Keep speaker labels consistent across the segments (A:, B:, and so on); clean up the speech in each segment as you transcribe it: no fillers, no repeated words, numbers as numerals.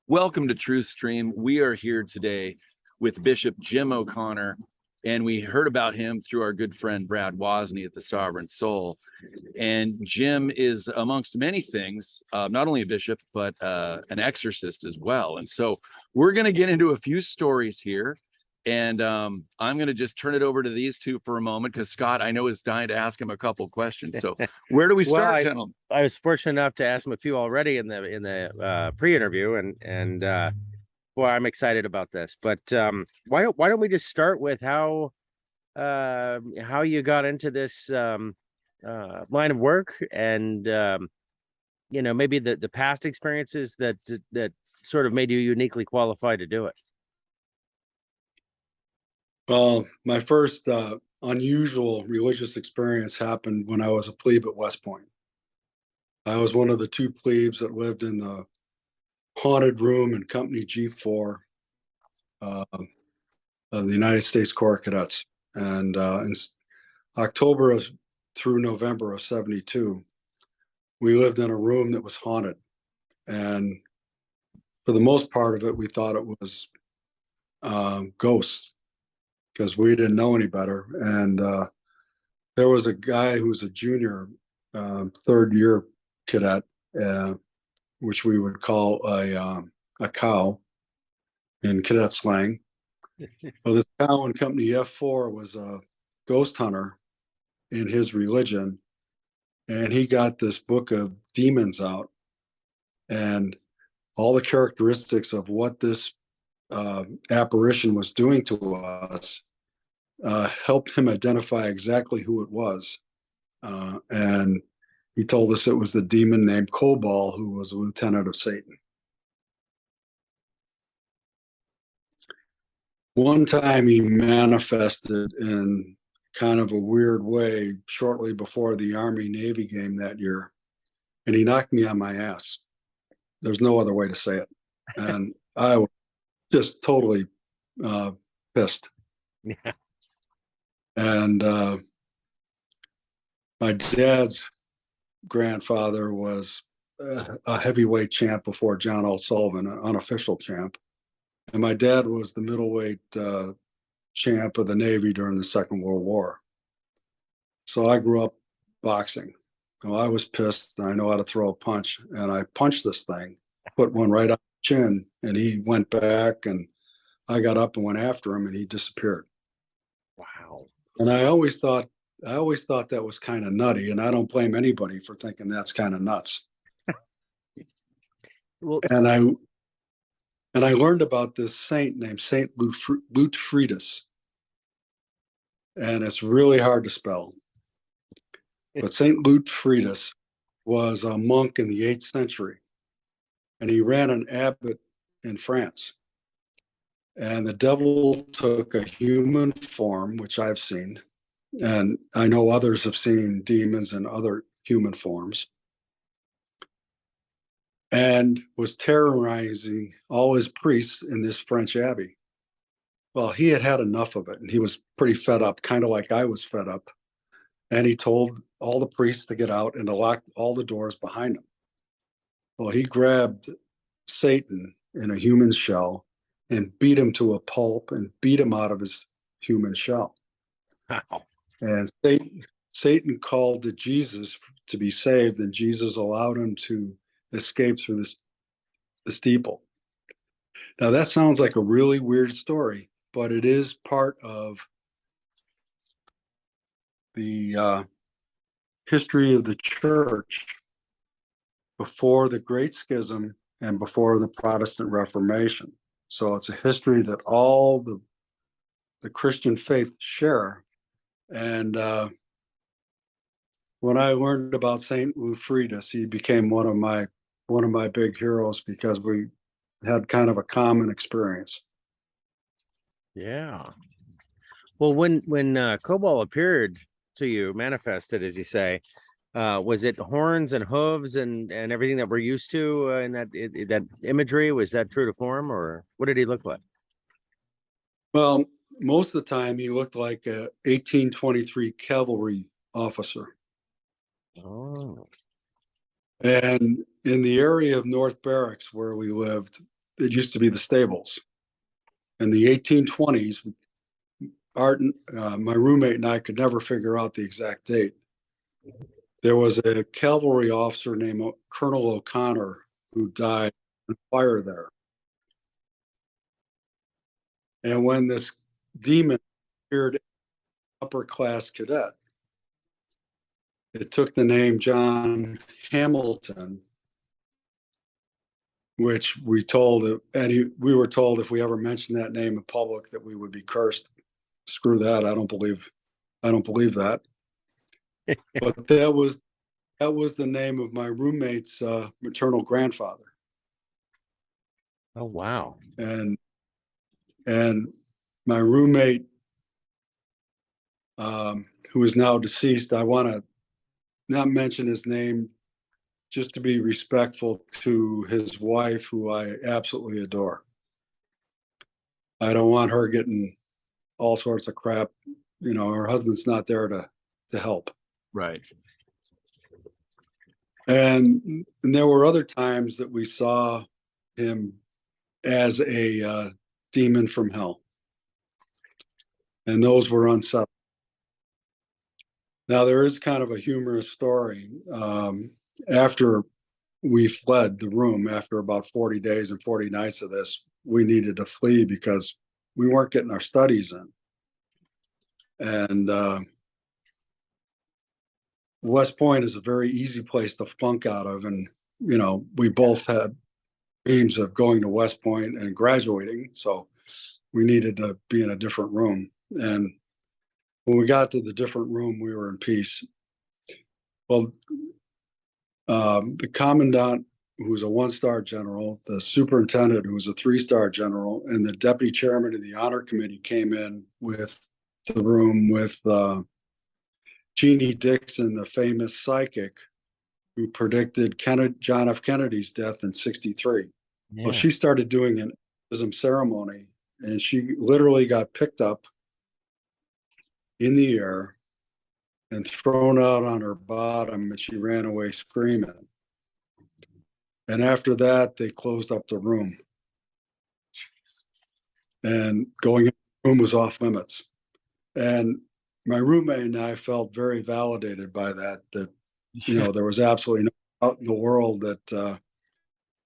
A: Welcome to Truthstream. We are here today with Bishop Jim O'Connor, and we heard about him through our good friend Brad Wozni at the Sovereign Soul. And Jim is, amongst many things, not only a bishop, but an exorcist as well. And so we're going to get into a few stories here. And I'm going to just turn it over to these two for a moment because Scott, I know, is dying to ask him a couple questions. So where do we start, gentlemen?
B: I was fortunate enough to ask him a few already in the pre-interview, and boy, I'm excited about this. But why don't we just start with how you got into this line of work, and maybe the past experiences that sort of made you uniquely qualified to do it.
C: Well, my first unusual religious experience happened when I was a plebe at WestPoint. I was one of the two plebes that lived in the haunted room in Company G4 of the United States Corps Cadets. And in October through November of '72, we lived in a room that was haunted. And for the most part of it, we thought it was ghosts, because we didn't know any better. And there was a guy who was a junior, third year cadet, which we would call a cow in cadet slang. Well, this cow in Company F4 was a ghost hunter in his religion, and he got this book of demons out, and all the characteristics of what this apparition was doing to us helped him identify exactly who it was. And he told us it was the demon named Cobalt, who was a lieutenant of Satan. One time he manifested in kind of a weird way shortly before the Army-Navy game that year, and he knocked me on my ass. There's no other way to say it. And I was just totally pissed.
B: Yeah.
C: And my dad's grandfather was a heavyweight champ before John O'Sullivan, an unofficial champ. And my dad was the middleweight champ of the Navy during the Second World War. So I grew up boxing. Well, I was pissed, and I know how to throw a punch. And I punched this thing, put one right on the chin, and he went back, and I got up and went after him, and he disappeared.
B: Wow.
C: And I always thought that was kind of nutty, and I don't blame anybody for thinking that's kind of nuts.
B: Well,
C: and I learned about this saint named Saint Lutfridus, and it's really hard to spell. But Saint Lutfridus was a monk in the 8th century, and he ran an abbot in France. And the devil took a human form, which I've seen, and I know others have seen demons in other human forms, and was terrorizing all his priests in this French abbey. Well, he had had enough of it, and he was pretty fed up, kind of like I was fed up. And he told all the priests to get out and to lock all the doors behind him. Well, he grabbed Satan in a human shell and beat him to a pulp and beat him out of his human shell.
B: wow.
C: And Satan called to Jesus to be saved, and Jesus allowed him to escape through the steeple. Now, that sounds like a really weird story, but it is part of the history of the church before the Great Schism and before the Protestant Reformation. So it's a history that all the Christian faith share. And when I learned about Saint Lutfridus, he became one of my big heroes, because we had kind of a common experience.
B: Yeah. Well, when Cobalt appeared to you, manifested, as you say, was it horns and hooves and everything that we're used to in that imagery? Was that true to form, or what did he look like?
C: Well, most of the time he looked like a 1823 cavalry officer.
B: Oh.
C: And in the area of North Barracks where we lived, it used to be the stables. In the 1820s, Art, my roommate and I could never figure out the exact date. There was a cavalry officer named Colonel O'Connor who died in a fire there. And when this demon appeared, upper class cadet, it took the name John Hamilton, which we were told if we ever mentioned that name in public that we would be cursed. Screw that. I don't believe that. But that was the name of my roommate's maternal grandfather.
B: Oh, wow.
C: And my roommate, who is now deceased, I want to not mention his name just to be respectful to his wife, who I absolutely adore. I don't want her getting all sorts of crap. You know, her husband's not there to help.
A: Right.
C: And there were other times that we saw him as a demon from hell. And those were unsettling. Now, there is kind of a humorous story. After we fled the room, after about 40 days and 40 nights of this, we needed to flee because we weren't getting our studies in. And West Point is a very easy place to flunk out of. And, you know, we both had dreams of going to West Point and graduating. So we needed to be in a different room. And when we got to the different room, we were in peace. Well, the commandant, who was a 1-star general, the superintendent, who was a 3-star general, and the deputy chairman of the honor committee came in with the room with Jeannie Dixon, the famous psychic who predicted John F. Kennedy's death in '63.
B: Yeah.
C: Well, she started doing an exorcism ceremony, and she literally got picked up in the air and thrown out on her bottom, and she ran away screaming. And after that, they closed up the room. Jeez. And going in the room was off limits. And my roommate and I felt very validated by that, you know, there was absolutely no doubt in the world that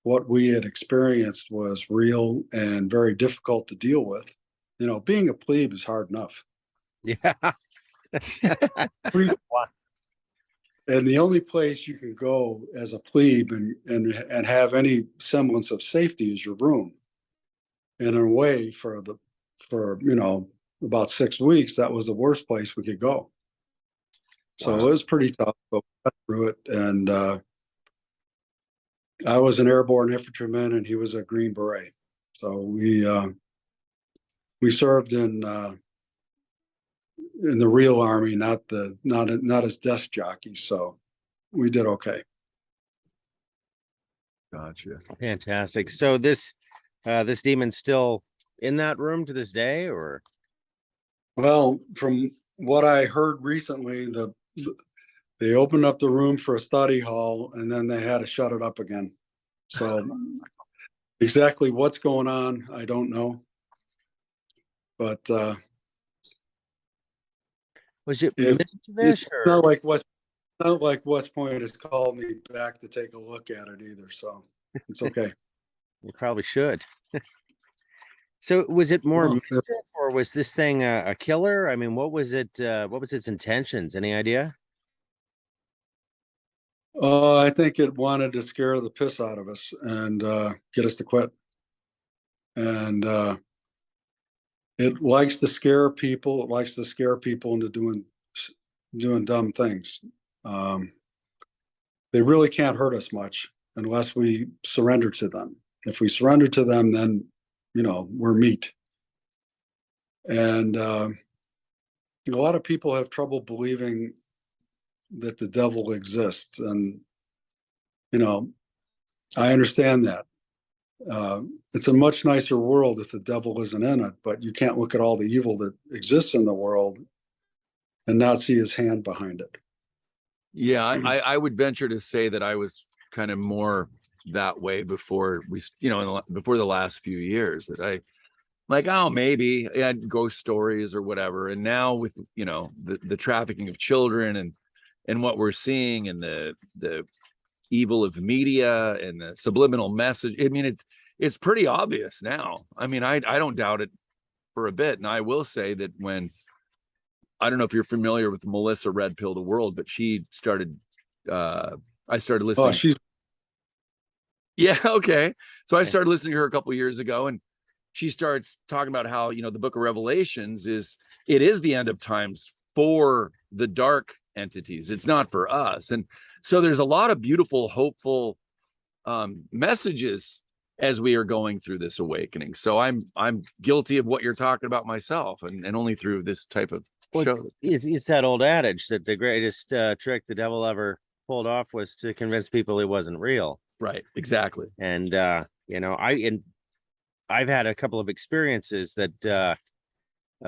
C: what we had experienced was real and very difficult to deal with. You know, being a plebe is hard enough.
B: Yeah.
C: And the only place you can go as a plebe and have any semblance of safety is your room. And in a way, for you know, about 6 weeks, that was the worst place we could go. So It was pretty tough, but we got through it. And I was an airborne infantryman, and he was a Green Beret. So we served in the real army, not as desk jockeys. So we did okay.
A: Gotcha.
B: Fantastic. So this demon's still in that room to this day, or?
C: Well, from what I heard recently, they opened up the room for a study hall, and then they had to shut it up again. So exactly what's going on, I don't know. But
B: Was it
C: it's not like West Point has called me back to take a look at it either, so it's okay.
B: You probably should. So was it more mischief, or was this thing a killer? I mean, what was it? What was its intentions? Any idea?
C: I think it wanted to scare the piss out of us and get us to quit. And it likes to scare people. It likes to scare people into doing dumb things. They really can't hurt us much unless we surrender to them. If we surrender to them, then, you know, we're meat. And a lot of people have trouble believing that the devil exists. And, you know, I understand that. It's a much nicer world if the devil isn't in it, but you can't look at all the evil that exists in the world and not see his hand behind it.
A: Yeah, I would venture to say that I was kind of more that way before before the last few years, that I like, oh, maybe I had ghost stories or whatever. And now with, the trafficking of children and what we're seeing, and the evil of media and the subliminal message. I mean, it's pretty obvious now. I mean, I don't doubt it for a bit. And I will say that I don't know if you're familiar with Melissa Red Pill the World, but she started, I started listening.
C: Oh, she's
A: Yeah, okay. So I started listening to her a couple of years ago, and she starts talking about how, the book of Revelations is the end of times for the dark entities. It's not for us. And so there's a lot of beautiful, hopeful messages as we are going through this awakening. So I'm guilty of what you're talking about myself, and only through this type of show.
B: It's that old adage that the greatest trick the devil ever pulled off was to convince people it wasn't real.
A: Right, exactly.
B: And I've had a couple of experiences that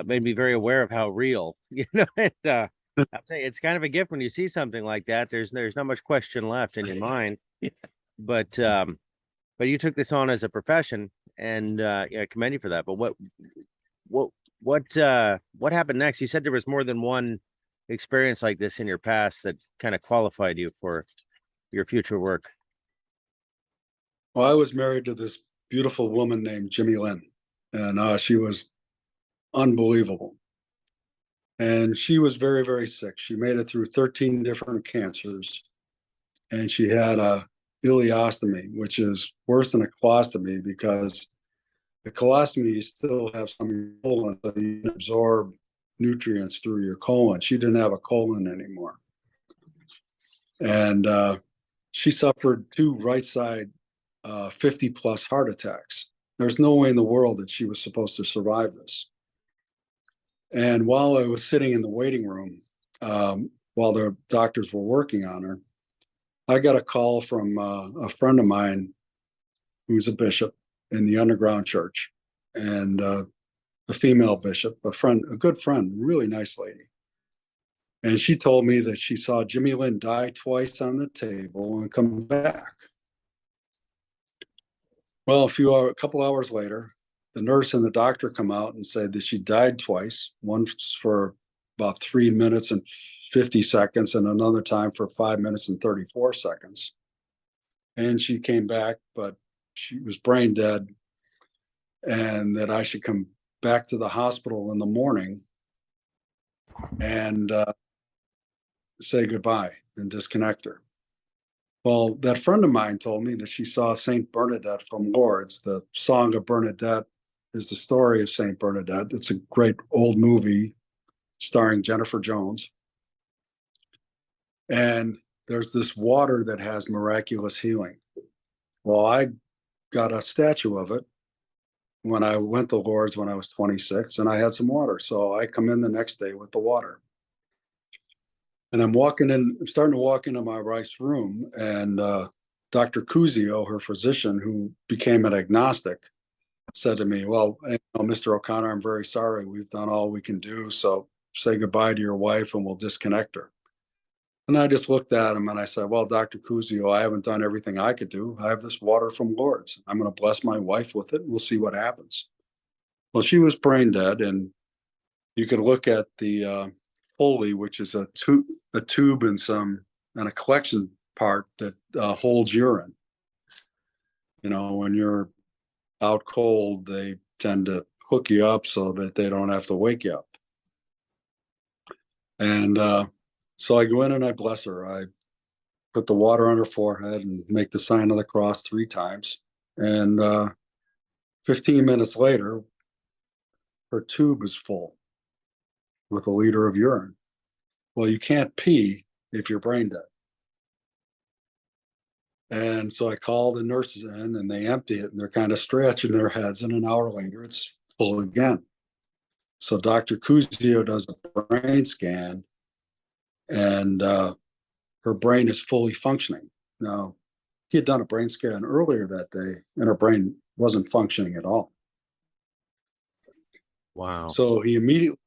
B: made me very aware of how real, and I'll tell you, it's kind of a gift when you see something like that. There's not much question left in your mind.
A: Yeah.
B: But you took this on as a profession, and I commend you for that. But what happened next? You said there was more than one experience like this in your past that kind of qualified you for your future work.
C: Well, I was married to this beautiful woman named Jimmy Lynn, and she was unbelievable. And she was very, very sick. She made it through 13 different cancers, and she had a ileostomy, which is worse than a colostomy, because the colostomy, you still have some in your colon, so you can absorb nutrients through your colon. She didn't have a colon anymore. And she suffered 2 right side 50 plus heart attacks. There's no way in the world that she was supposed to survive this. And while I was sitting in the waiting room, while the doctors were working on her, I got a call from a friend of mine who's a bishop in the underground church, and a female bishop, a good friend, really nice lady. And she told me that she saw Jimmy Lynn die twice on the table and come back. Well, a couple hours later, the nurse and the doctor come out and said that she died twice, once for about 3 minutes and 50 seconds, and another time for 5 minutes and 34 seconds. And she came back, but she was brain dead, and that I should come back to the hospital in the morning and say goodbye and disconnect her. Well, that friend of mine told me that she saw Saint Bernadette from Lourdes. The Song of Bernadette is the story of Saint Bernadette. It's a great old movie starring Jennifer Jones. And there's this water that has miraculous healing. Well, I got a statue of it when I went to Lourdes when I was 26, and I had some water. So I come in the next day with the water. And I'm starting to walk into my wife's room, and Dr. Cuzio, her physician, who became an agnostic, said to me, well, Mr. O'Connor, I'm very sorry. We've done all we can do. So say goodbye to your wife and we'll disconnect her. And I just looked at him and I said, well, Dr. Cuzio, I haven't done everything I could do. I have this water from Lourdes. I'm going to bless my wife with it. We'll see what happens. Well, she was brain dead, and you could look at the Foley, which is a tube and a collection part that holds urine. When you're out cold, they tend to hook you up so that they don't have to wake you up. And so I go in and I bless her. I put the water on her forehead and make the sign of the cross 3 times. And 15 minutes later, her tube is full with 1 liter of urine. Well, you can't pee if you're brain dead. And so I call the nurses in, and they empty it, and they're kind of scratching their heads, and an hour later it's full again. So Dr. Cuzio does a brain scan, and her brain is fully functioning. Now, he had done a brain scan earlier that day, and her brain wasn't functioning at all.
B: Wow.
C: So he immediately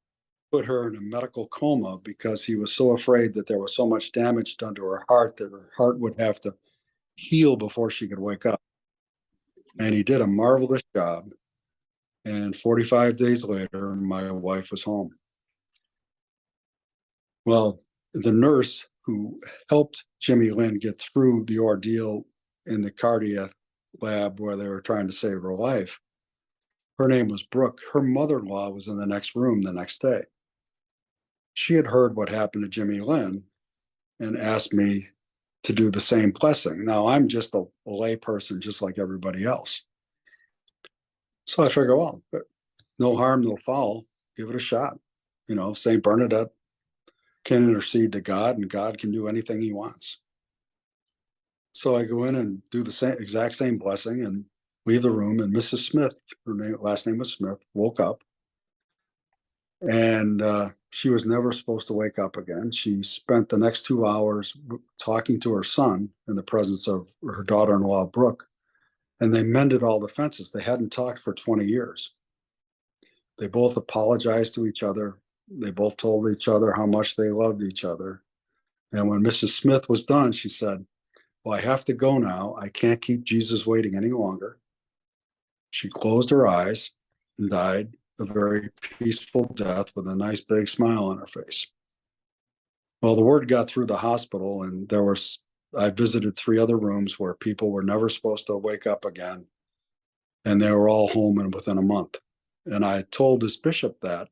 C: put her in a medical coma because he was so afraid that there was so much damage done to her heart that her heart would have to heal before she could wake up. And he did a marvelous job. And 45 days later, my wife was home. Well, the nurse who helped Jimmy Lynn get through the ordeal in the cardiac lab where they were trying to save her life, her name was Brooke. Her mother-in-law was in the next room the next day. She had heard what happened to Jimmy Lynn and asked me to do the same blessing. Now, I'm just a lay person, just like everybody else. So I figure, well, no harm, no foul. Give it a shot. You know, St. Bernadette can intercede to God, and God can do anything he wants. So I go in and do the exact same blessing and leave the room. And Mrs. Smith, last name was Smith, woke up. And she was never supposed to wake up again. She spent the next 2 hours talking to her son in the presence of her daughter-in-law, Brooke, and they mended all the fences. They hadn't talked for 20 years. They both apologized to each other. They both told each other how much they loved each other. And when Mrs. Smith was done, she said, well, I have to go now. I can't keep Jesus waiting any longer. She closed her eyes and died a very peaceful death with a nice big smile on her face. Well, the word got through the hospital, and I visited 3 other rooms where people were never supposed to wake up again, and they were all home and within a month. And I told this bishop that,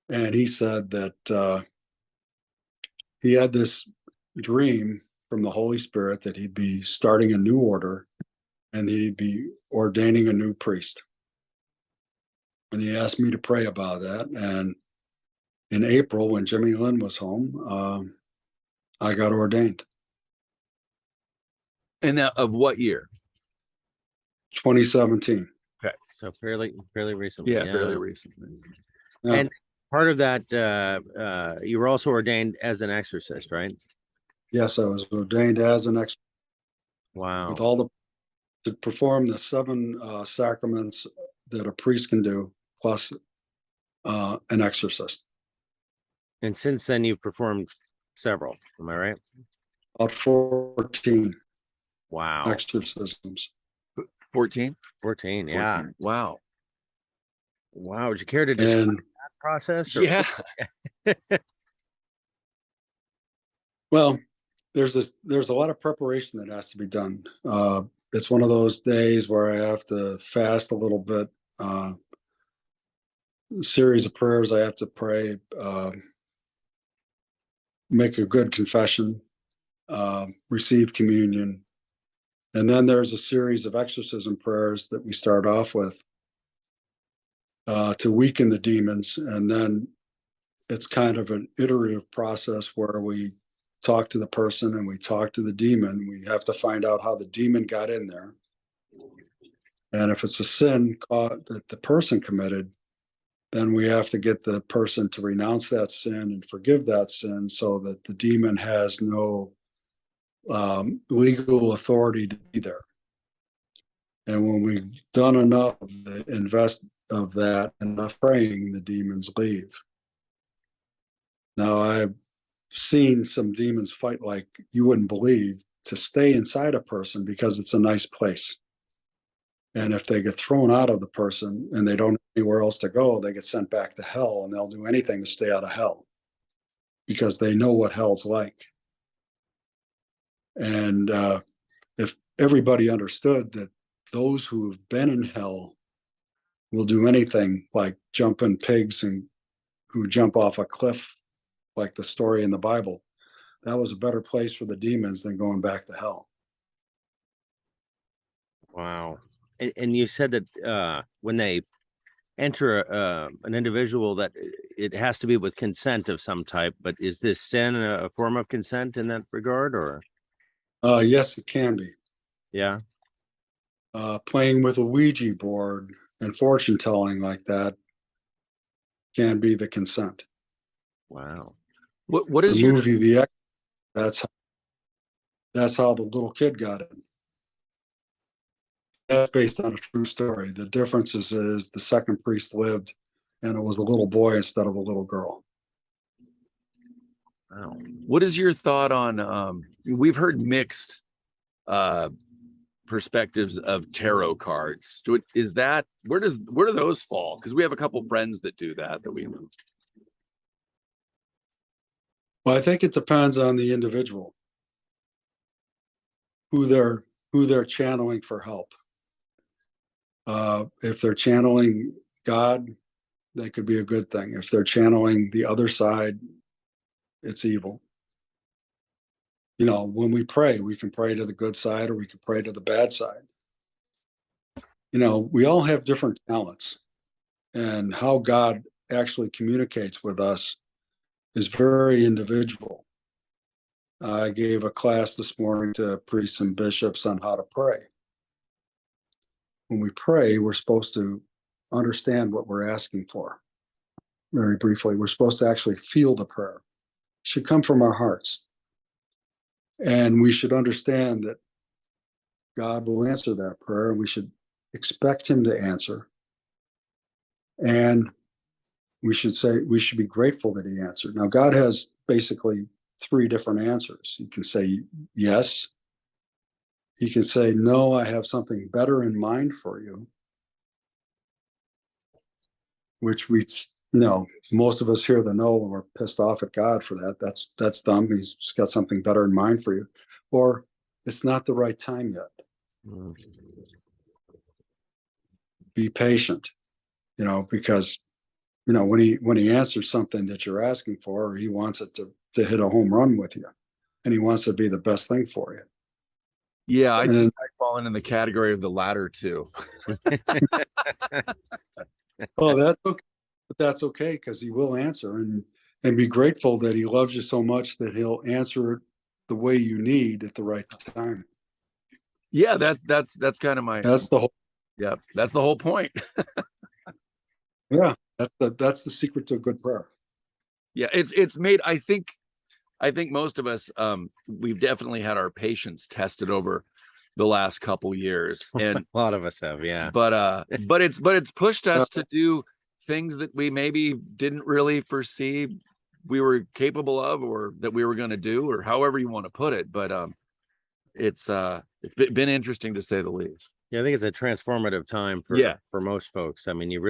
C: and he said that he had this dream from the Holy Spirit that he'd be starting a new order and he'd be ordaining a new priest. And he asked me to pray about that. And in April, when Jimmy Lynn was home, I got ordained.
A: And that of what year?
C: 2017.
B: Okay, so fairly recently.
A: Yeah, fairly recently.
C: Yeah.
B: And part of that, you were also ordained as an exorcist, right?
C: Yes, I was ordained as an exorcist
B: Wow.
C: with all to perform the 7 sacraments that a priest can do, plus an exorcist.
B: And since then, you've performed several. Am I right?
C: About 14
B: Wow.
C: exorcisms.
A: 14?
B: 14. Yeah.
A: 14. Wow.
B: Wow. Would you care to describe
C: And
B: that process? Or...
A: Yeah.
C: well, there's a lot of preparation that has to be done. It's one of those days where I have to fast a little bit, series of prayers I have to pray, make a good confession, receive communion. And then there's a series of exorcism prayers that we start off with to weaken the demons. And then it's kind of an iterative process where we talk to the person and we talk to the demon. We have to find out how the demon got in there. And if it's a sin that the person committed, then we have to get the person to renounce that sin and forgive that sin so that the demon has no legal authority to be there. And when we've done enough of that, enough praying, the demons leave. Now, I've seen some demons fight like you wouldn't believe to stay inside a person because it's a nice place. And if they get thrown out of the person and they don't have anywhere else to go, they get sent back to hell, and they'll do anything to stay out of hell because they know what hell's like. And if everybody understood that those who have been in hell will do anything, like jumping pigs and who jump off a cliff, like the story in the Bible, that was a better place for the demons than going back to hell.
B: Wow. And you said that when they enter an individual, that it has to be with consent of some type, but is this sin a form of consent in that regard, or?
C: Yes, it can be.
B: Yeah.
C: Playing with a Ouija board and fortune telling like that can be the consent.
B: Wow.
A: What is
C: the movie The that's how the little kid got in. That's based on a true story. The difference is the second priest lived, and it was a little boy instead of a little girl.
A: Wow. What is your thought on we've heard mixed perspectives of tarot cards. Is that where do those fall? Because we have a couple friends that do that we know.
C: Well, I think it depends on the individual, who they're channeling for help. If they're channeling God, that could be a good thing. If they're channeling the other side, it's evil. You know, when we pray, we can pray to the good side or we can pray to the bad side. You know, we all have different talents, and how God actually communicates with us is very individual. I gave a class this morning to priests and bishops on how to pray. When we pray, we're supposed to understand what we're asking for. Very briefly, we're supposed to actually feel the prayer. It should come from our hearts. And we should understand that God will answer that prayer, and we should expect him to answer. And we should be grateful that he answered. Now, God has basically three different answers. He can say yes. He can say, no, I have something better in mind for you, which most of us hear the no and we're pissed off at God for that. That's dumb. He's got something better in mind for you. Or it's not the right time yet. Be patient, because when he answers something that you're asking for, he wants it to hit a home run with you, and he wants to be the best thing for you.
A: Yeah, I think I fall in the category of the latter two.
C: Oh, that's okay. But that's okay, because he will answer, and be grateful that he loves you so much that he'll answer it the way you need at the right time.
A: Yeah, that's kind of
C: that's the
A: whole point.
C: Yeah, that's the secret to a good prayer.
A: Yeah, it's made, I think most of us, we've definitely had our patience tested over the last couple years, and
B: a lot of us have, yeah.
A: But it's pushed us to do things that we maybe didn't really foresee we were capable of, or that we were going to do, or however you want to put it. But it's been interesting, to say the least.
B: Yeah, I think it's a transformative time for most folks. I mean, you've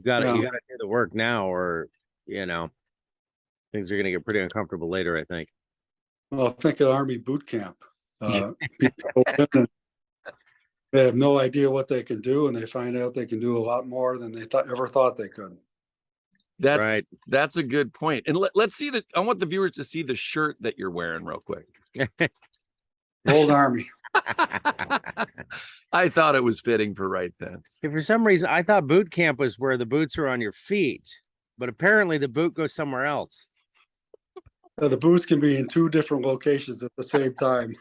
B: got to do the work now, or things are going to get pretty uncomfortable later, I think.
C: Well, think of Army boot camp. People go in and they have no idea what they can do, and they find out they can do a lot more than they ever thought they could.
A: That's
B: right.
A: That's a good point. And let's see that. I want the viewers to see the shirt that you're wearing real quick.
C: Old Army.
A: I thought it was fitting for right then.
B: For some reason, I thought boot camp was where the boots are on your feet, but apparently the boot goes somewhere else.
C: The boots can be in two different locations at the same time.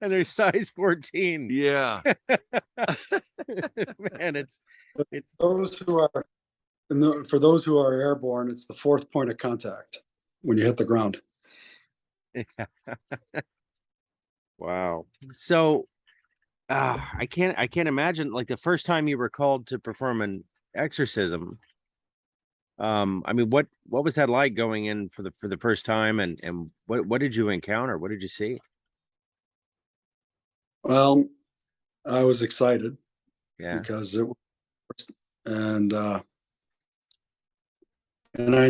B: And they're size 14.
A: Yeah.
B: Man, it's
C: those who are, for those who are airborne, it's the fourth point of contact when you hit the ground.
B: Wow. So I can't imagine, like, the first time you were called to perform an exorcism. I mean, what was that like, going in for the first time, and what did you encounter? What did you see?
C: Well, I was excited.
B: Yeah.
C: Because it was, and I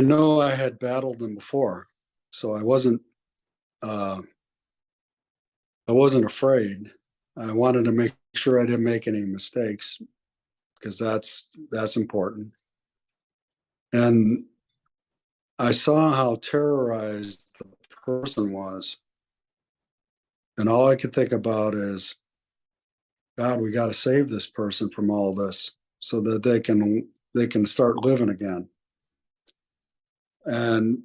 C: know I had battled them before, so I wasn't afraid. I wanted to make sure I didn't make any mistakes, because that's important. And I saw how terrorized the person was, and all I could think about is, God, we got to save this person from all this so that they can start living again. And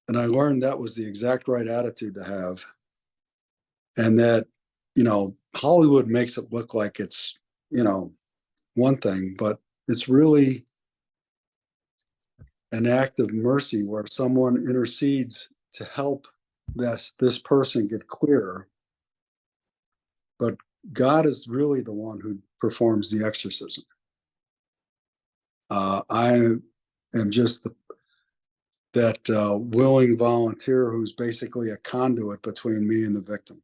C: I learned that was the exact right attitude to have. And that, Hollywood makes it look like it's, one thing, but it's really an act of mercy where someone intercedes to help this person get clear. But God is really the one who performs the exorcism. I am just that willing volunteer who's basically a conduit between me and the victim.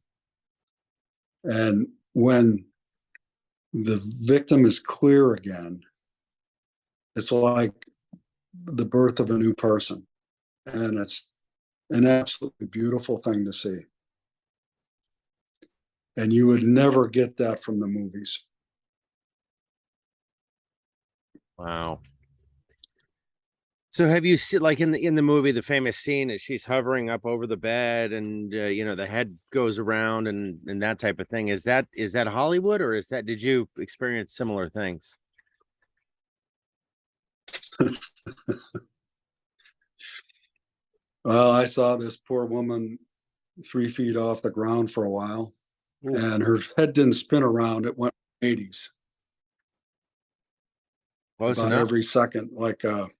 C: And when the victim is clear again, it's like the birth of a new person. And it's an absolutely beautiful thing to see. And you would never get that from the movies.
B: Wow. So have you seen, like in the movie, the famous scene is she's hovering up over the bed and you know, the head goes around and that type of thing. Is that Hollywood, or did you experience similar things?
C: Well, I saw this poor woman 3 feet off the ground for a while,
B: Ooh.
C: and her head didn't spin around. It went 80s
B: Close
C: about
B: enough.
C: every second, like a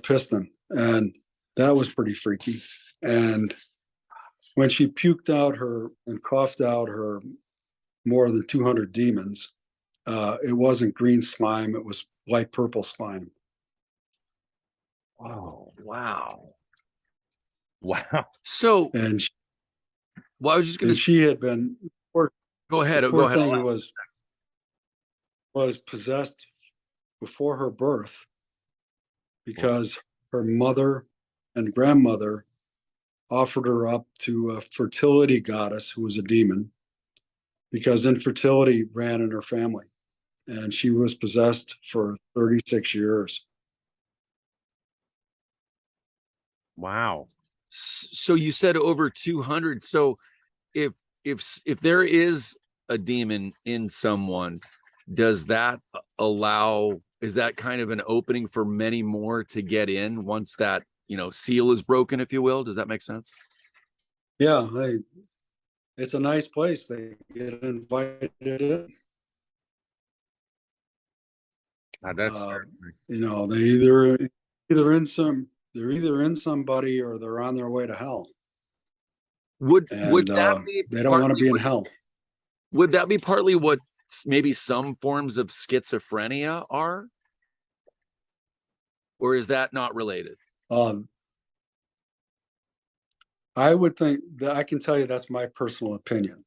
C: piston. And that was pretty freaky. And when she puked out her and coughed out her more than 200 demons, it wasn't green slime, it was light purple slime.
B: Oh, wow. Wow.
A: So,
C: And she,
A: well, I was just going to
C: she had been,
A: go ahead.
C: the
A: Go
C: poor
A: ahead.
C: thing
A: I'll ask.
C: was possessed before her birth because her mother and grandmother offered her up to a fertility goddess who was a demon, because infertility ran in her family, and she was possessed for 36 years.
B: Wow.
A: So you said over 200. So if there is a demon in someone, does that allow, is that kind of an opening for many more to get in once that, you know, seal is broken, if you will? Does that make sense?
C: Yeah, it's a nice place. They get invited in.
B: That's
C: You know, they're either in somebody or they're on their way to hell.
A: Would
C: And
A: that be
C: they don't want to
A: partly
C: be in
A: what-
C: hell.
A: Would that be partly what maybe some forms of schizophrenia are? Or is that not related?
C: I would think that I can tell you that's my personal opinion.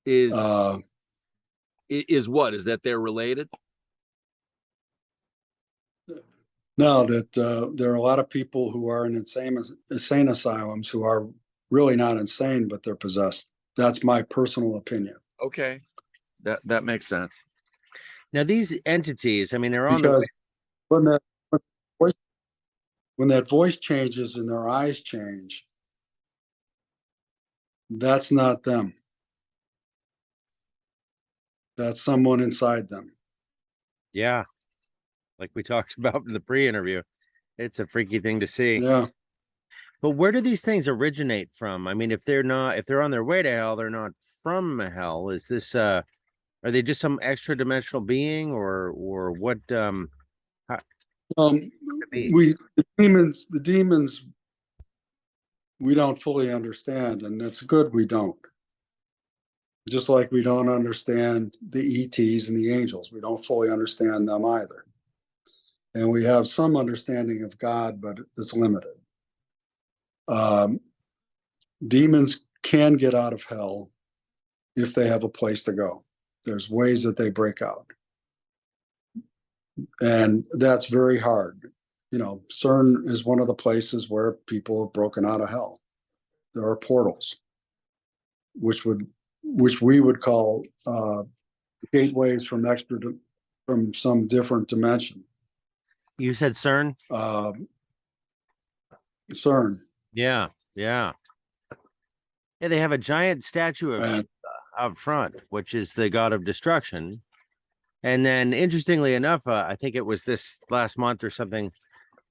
A: Is what? Is that they're related?
C: No, that there are a lot of people who are in insane asylums who are really not insane, but they're possessed. That's my personal opinion.
A: Okay. That makes sense.
B: now these entities, I mean, they're on the
C: Because when that voice changes and their eyes change, that's not them. That's someone inside them.
B: yeah, like we talked about in the pre-interview. It's a freaky thing to see.
C: Yeah.
B: But where do these things originate from? I mean, if they're on their way to hell, they're not from hell. Is this are they just some extra dimensional being, or what
C: The demons we don't fully understand, and it's good we don't. Just like we don't understand the ETs and the angels, we don't fully understand them either. And we have some understanding of God, but it's limited. Demons can get out of hell if they have a place to go. There's ways that they break out. And that's very hard. You know, CERN is one of the places where people have broken out of hell. There are portals, which we would call gateways from some different dimension.
B: you said CERN?
C: CERN.
B: Yeah. Yeah, they have a giant statue of Shiva out front, which is the god of destruction. And then interestingly enough, I think it was this last month or something,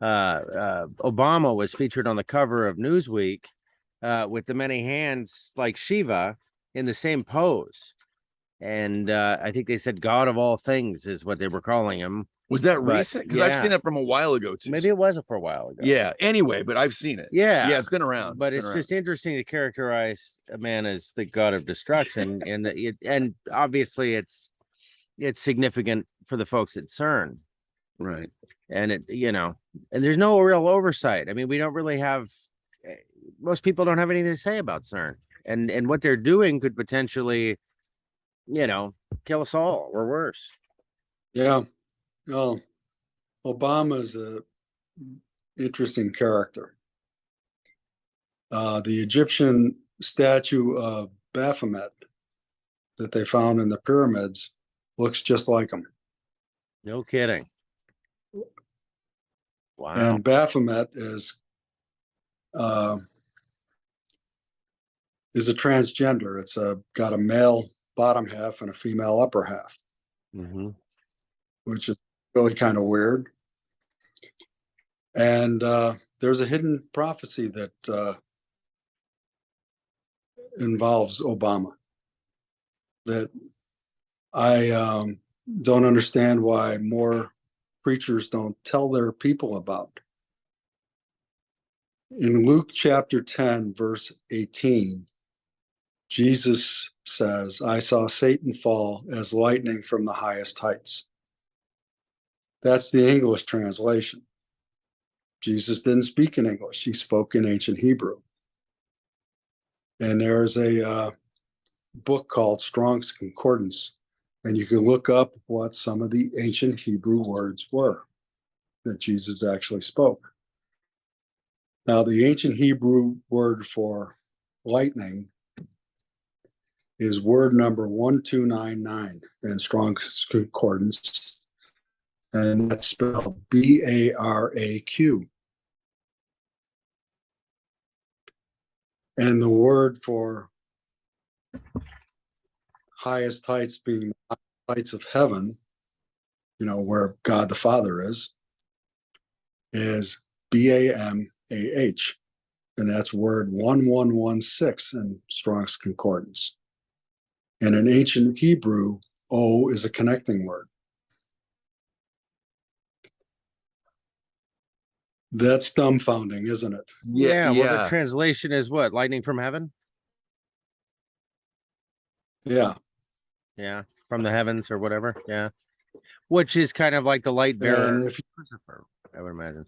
B: Obama was featured on the cover of Newsweek with the many hands like Shiva in the same pose. And I think they said God of all things is what they were calling him.
A: Was that
B: But,
A: recent? Because I've
B: yeah.
A: seen that from a while ago too.
B: Maybe it wasn't for a while ago.
A: Yeah. Anyway, but I've seen it.
B: Yeah.
A: Yeah, it's been around.
B: But it's just interesting to characterize a man as the god of destruction, and obviously it's significant for the folks at CERN.
A: Right.
B: And it, and there's no real oversight. I mean, we don't really have, most people don't have anything to say about CERN, and what they're doing could potentially, kill us all or worse.
C: Yeah. Well, Obama's a interesting character. The Egyptian statue of Baphomet that they found in the pyramids looks just like him.
B: No kidding. Wow.
C: And Baphomet is a transgender. It's got a male bottom half and a female upper half, which is really kind of weird. And there's a hidden prophecy that involves Obama that I don't understand why more preachers don't tell their people about. In Luke chapter 10, verse 18, Jesus says, "I saw Satan fall as lightning from the highest heights." That's the English translation. Jesus didn't speak in English. He spoke in ancient Hebrew. And there's a book called Strong's Concordance, and you can look up what some of the ancient Hebrew words were that Jesus actually spoke. Now, the ancient Hebrew word for lightning is word number 1299 in Strong's Concordance, and that's spelled B-A-R-A-Q. And the word for highest heights being heights of heaven, where God the Father is B-A-M-A-H. And that's word 1116 in Strong's Concordance. And in ancient Hebrew, O is a connecting word. That's dumbfounding, isn't it?
B: Well, the translation is what? Lightning from heaven?
C: Yeah.
B: Yeah, from the heavens or whatever. Yeah. Which is kind of like the light bearer, I would imagine.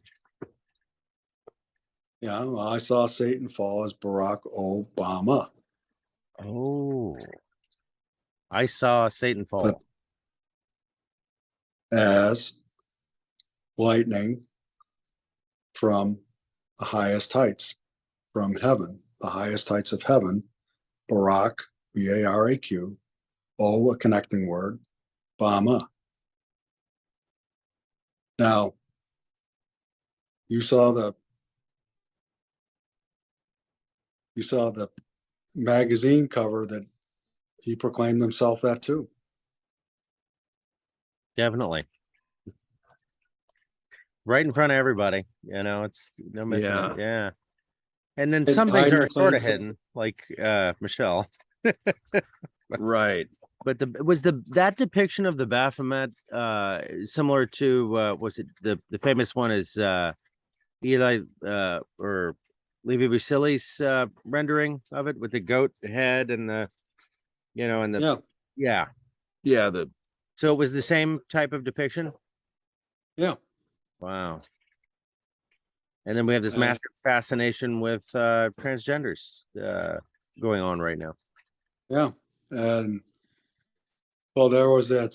C: Yeah, well, I saw Satan fall as Barack Obama.
B: Oh. I saw Satan fall.
C: But as lightning from the highest heights, from heaven, the highest heights of heaven, Barack, B-A-R-A-Q, O, a connecting word, Bama. Now, you saw the magazine cover that he proclaimed himself that too.
B: Definitely. Right in front of everybody. It's no missing it. Yeah. And then some things are sort of hidden, like Michelle.
A: Right.
B: But that depiction of the Baphomet similar to was it the famous one is Eli or Levi Buscilli's rendering of it with the goat head and the so it was the same type of depiction.
C: Yeah.
B: Wow. And then we have this massive fascination with transgenders going on right now.
C: Yeah. And well, there was that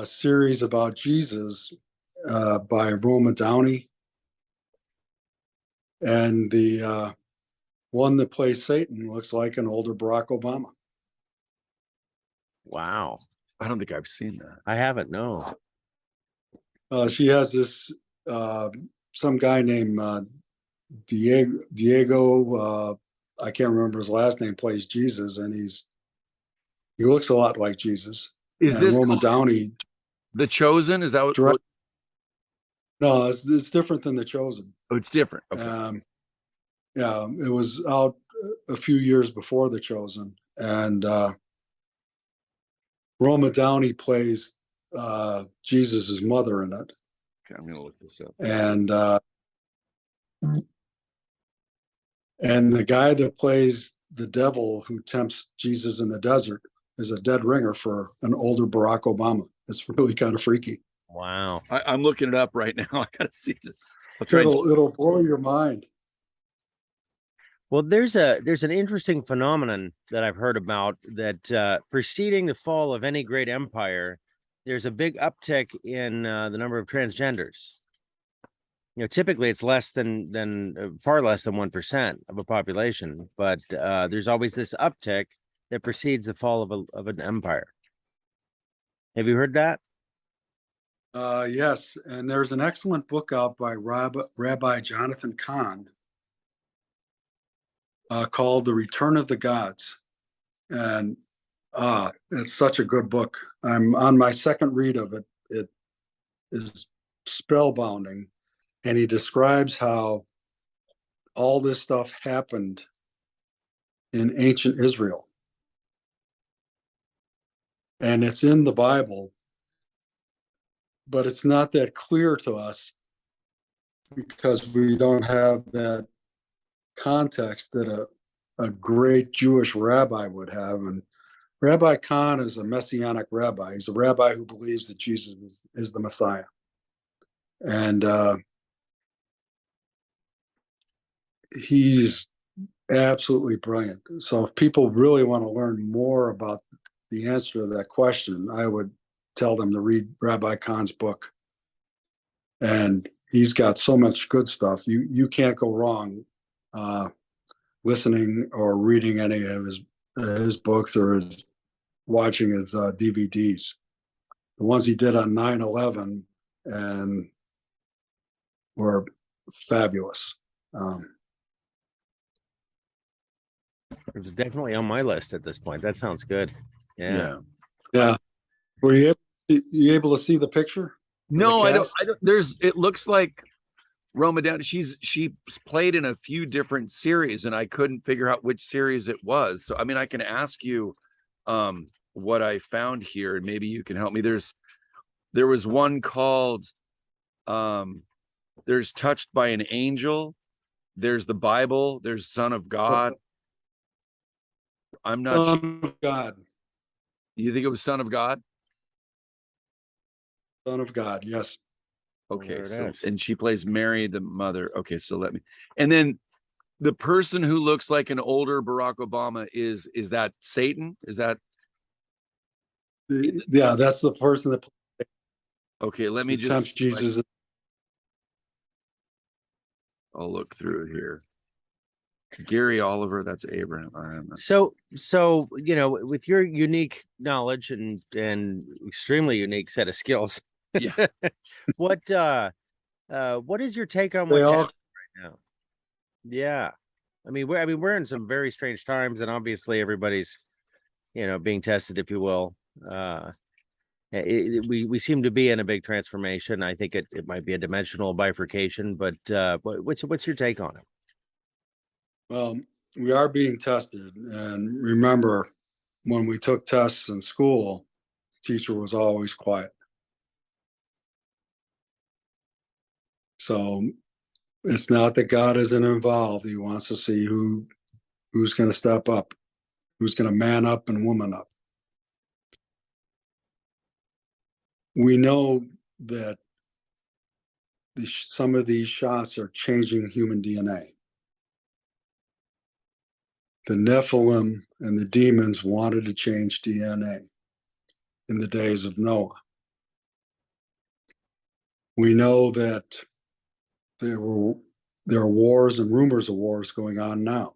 C: series about Jesus by Roma Downey. And the one that plays Satan looks like an older Barack Obama.
B: Wow.
A: I don't think I've seen that.
B: I haven't, no.
C: She has this, some guy named Diego, I can't remember his last name, plays Jesus, and he looks a lot like Jesus.
A: Is this
C: Roma Downey?
A: The Chosen? Is that what?
C: No, it's different than The Chosen.
A: Oh, it's different. Okay.
C: Yeah, it was out a few years before The Chosen, and Roma Downey plays Jesus's mother in it.
A: Okay, I'm gonna look this up.
C: And the guy that plays the devil who tempts Jesus in the desert is a dead ringer for an older Barack Obama. It's really kind of freaky.
B: Wow.
A: I'm looking it up right now. I gotta see this. I'll try.
C: It'll blow your mind.
B: Well, there's an interesting phenomenon that I've heard about that preceding the fall of any great empire, there's a big uptick in the number of transgenders. You know, typically it's less than far less than 1% of a population, but there's always this uptick that precedes the fall of an empire. Have you heard that?
C: Yes, and there's an excellent book out by Rabbi Jonathan Cahn called "The Return of the Gods," and it's such a good book. I'm on my second read of it. It is spellbinding, and he describes how all this stuff happened in ancient Israel, and it's in the Bible, but it's not that clear to us because we don't have that context that a great Jewish rabbi would have. And Rabbi Khan is a messianic rabbi. He's a rabbi who believes that Jesus is the Messiah. And he's absolutely brilliant. So if people really want to learn more about the answer to that question, I would tell them to read Rabbi Khan's book. And he's got so much good stuff. You can't go wrong listening or reading any of his books or watching his DVDs. The ones he did on 9/11 and were fabulous.
B: It's definitely on my list at this point. That sounds good. Yeah.
C: Were you able to see the picture?
A: No, I don't. It looks like Roma Down. She played in a few different series, and I couldn't figure out which series it was. So, I mean, I can ask you what I found here, and maybe you can help me. There was one called there's Touched by an Angel. There's the Bible. There's Son of God. I'm not sure.
C: Son of God.
A: You think it was Son of God?
C: Son of God, yes.
A: Okay, so and she plays Mary, the mother. Okay, so and then the person who looks like an older Barack Obama is that Satan? Is that?
C: Yeah, that's the person that.
A: Okay, let me
C: just. Jesus.
A: I'll look through it here. Gary Oliver, that's Abraham.
B: So you know, with your unique knowledge and extremely unique set of skills,
A: yeah.
B: What is your take on what's happening right now? Yeah, I mean we're in some very strange times, and obviously everybody's, you know, being tested, if you will. We seem to be in a big transformation. I think it might be a dimensional bifurcation, but what's your take on it?
C: Well, we are being tested, and remember, when we took tests in school, the teacher was always quiet. So it's not that God isn't involved. He wants to see who's going to step up, who's going to man up and woman up. We know that some of these shots are changing human DNA. The Nephilim and the demons wanted to change DNA in the days of Noah. We know that there are wars and rumors of wars going on now.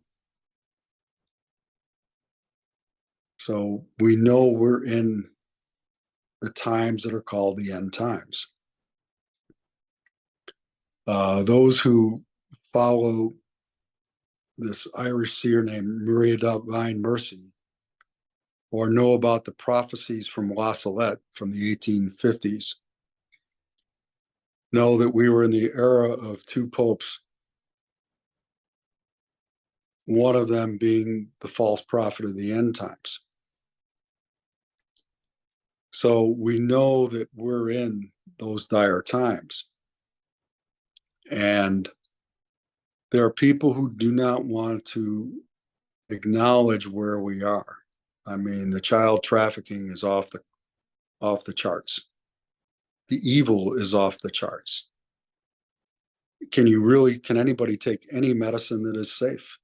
C: So we know we're in the times that are called the end times. Those who follow this Irish seer named Maria Divine Mercy, or know about the prophecies from La Salette from the 1850s, know that we were in the era of two popes, one of them being the false prophet of the end times. So we know that we're in those dire times. And there are people who do not want to acknowledge where we are. I mean, the child trafficking is off the charts. the evil is off the charts. Can anybody take any medicine that is safe?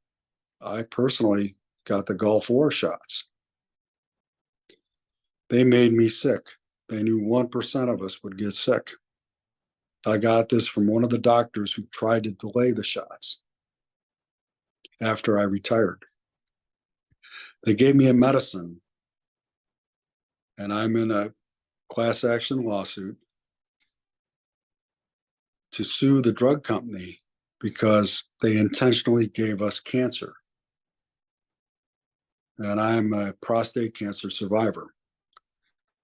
C: I personally got the Gulf War shots. They made me sick. They knew 1% of us would get sick. I got this from one of the doctors who tried to delay the shots after I retired. They gave me a medicine, and I'm in a class action lawsuit to sue the drug company because they intentionally gave us cancer. And I'm a prostate cancer survivor.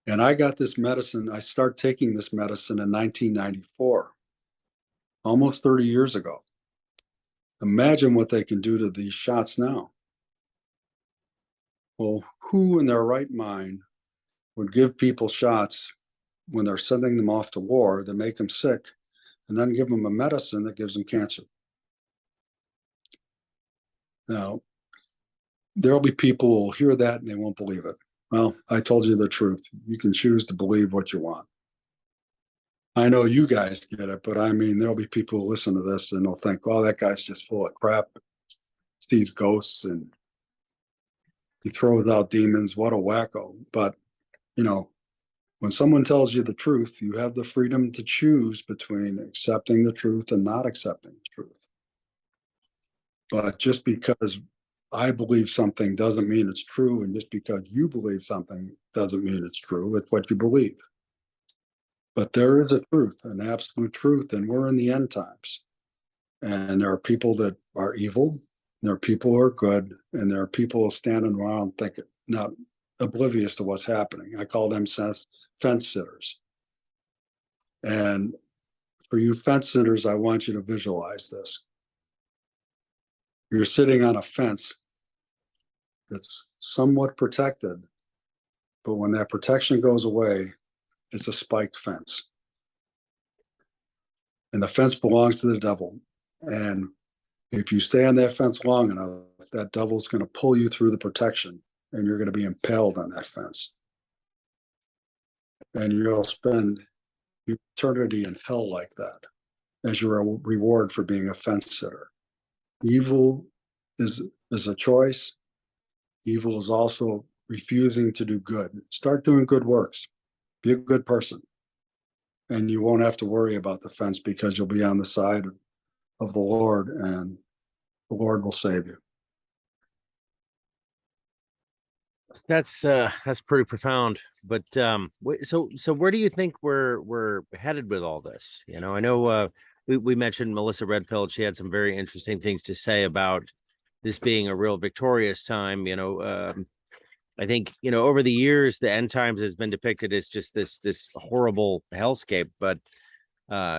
C: And I got this medicine. I started taking this medicine in 1994, almost 30 years ago. Imagine what they can do to these shots now. Well, who in their right mind would give people shots when they're sending them off to war that make them sick, and then give them a medicine that gives them cancer? Now, there'll be people who will hear that and they won't believe it. Well, I told you the truth. You can choose to believe what you want. I know you guys get it, but I mean, there'll be people who listen to this and they'll think, oh, that guy's just full of crap. Sees ghosts and he throws out demons. What a wacko. But, you know, when someone tells you the truth, you have the freedom to choose between accepting the truth and not accepting the truth. But just because I believe something doesn't mean it's true, and just because you believe something doesn't mean it's true. It's what you believe. But there is a truth, an absolute truth, and we're in the end times. And there are people that are evil, there are people who are good, and there are people standing around thinking, not oblivious to what's happening. I call them fence sitters. And for you fence sitters, I want you to visualize this. You're sitting on a fence that's somewhat protected, but when that protection goes away, it's a spiked fence. And the fence belongs to the devil. And if you stay on that fence long enough, that devil's going to pull you through the protection and you're going to be impaled on that fence. And you'll spend eternity in hell like that as your reward for being a fence sitter. Evil is a choice. Evil is also refusing to do good. Start doing good works. Be a good person. And you won't have to worry about the fence because you'll be on the side of the Lord and the Lord will save you.
B: That's pretty profound. But so where do you think we're headed with all this? You know, I know we mentioned Melissa Redfield. She had some very interesting things to say about this being a real victorious time. You know, I think, you know, over the years, the end times has been depicted as just this horrible hellscape, but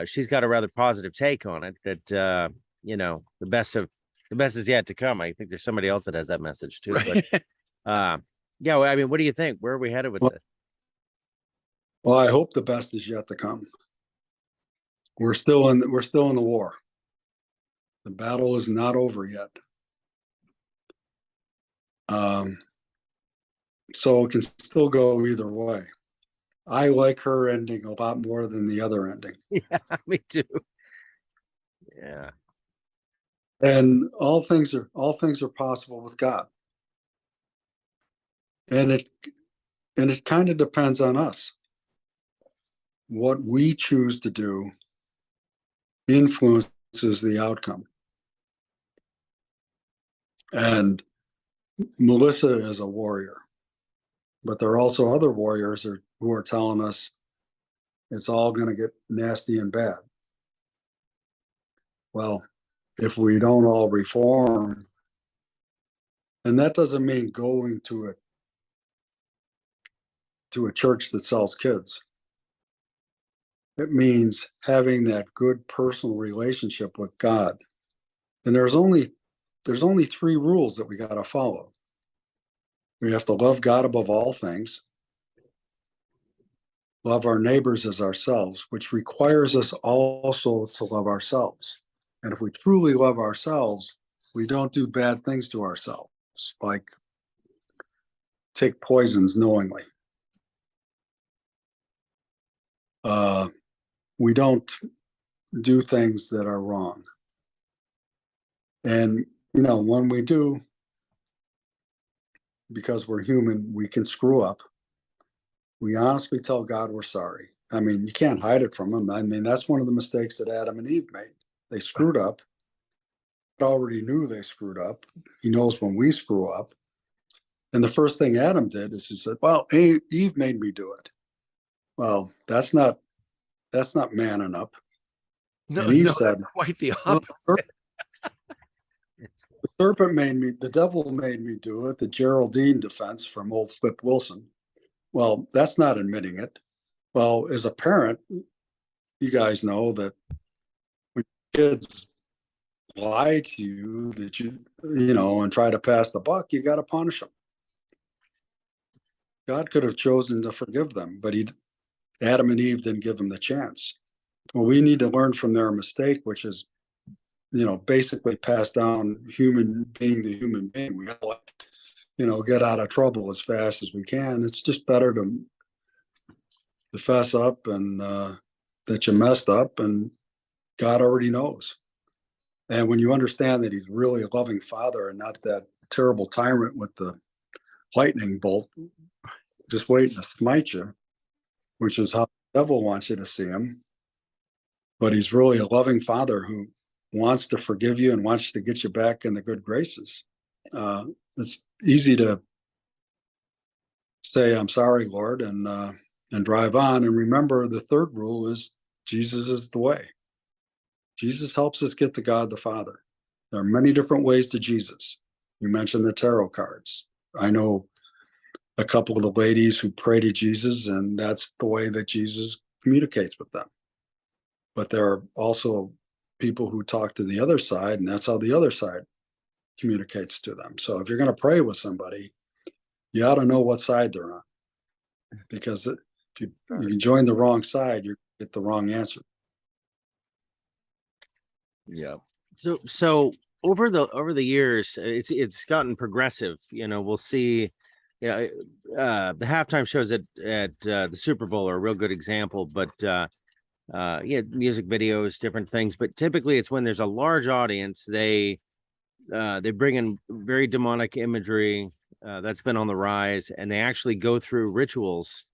B: she's got a rather positive take on it that, you know, the best is yet to come. I think there's somebody else that has that message too.
A: Right.
B: But yeah, well, I mean, what do you think? Where are we headed with this?
C: Well, I hope the best is yet to come. We're still in the war. The battle is not over yet. So it can still go either way. I like her ending a lot more than the other ending.
B: Yeah, me too. Yeah.
C: And all things are possible with God. And it kind of depends on us. What we choose to do influences the outcome. And Melissa is a warrior, but there are also other warriors who are telling us it's all going to get nasty and bad. Well, if we don't all reform, and that doesn't mean going to a church that sells kids. It means having that good personal relationship with God. And there's only 3 rules that we got to follow. We have to love God above all things, love our neighbors as ourselves, which requires us also to love ourselves. And if we truly love ourselves, we don't do bad things to ourselves, like take poisons knowingly. we don't do things that are wrong. And, when we do, because we're human, we can screw up. We honestly tell God we're sorry. I mean, you can't hide it from him. I mean, that's one of the mistakes that Adam and Eve made. They screwed up. God already knew they screwed up. He knows when we screw up. And the first thing Adam did is he said, well, Eve made me do it. Well, that's not manning up.
A: No,
C: And Eve
A: no,
C: said,
A: that's quite the
C: well,
A: opposite.
C: the serpent made me, the devil made me do it. The Geraldine defense from old Flip Wilson. Well, that's not admitting it. Well, as a parent, you guys know that when kids lie to you, that and try to pass the buck, you got to punish them. God could have chosen to forgive them, but Adam and Eve didn't give them the chance. Well, we need to learn from their mistake, which is, basically pass down being the human being. We all, get out of trouble as fast as we can. It's just better to fess up and that you messed up, and God already knows. And when you understand that he's really a loving father and not that terrible tyrant with the lightning bolt just waiting to smite you, which is how the devil wants you to see him. But he's really a loving father who wants to forgive you and wants to get you back in the good graces. It's easy to say, I'm sorry, Lord, and drive on. And remember, the third rule is Jesus is the way. Jesus helps us get to God the Father. There are many different ways to Jesus. You mentioned the tarot cards. I know a couple of the ladies who pray to Jesus, and that's the way that Jesus communicates with them. But there are also people who talk to the other side, and that's how the other side communicates to them. So if you're going to pray with somebody, you ought to know what side they're on, because if you can join the wrong side, you get the wrong answer.
B: Yeah. So over the years, it's gotten progressive. We'll see. The halftime shows at the Super Bowl are a real good example, but music videos, different things. But typically, it's when there's a large audience, they bring in very demonic imagery that's been on the rise, and they actually go through rituals.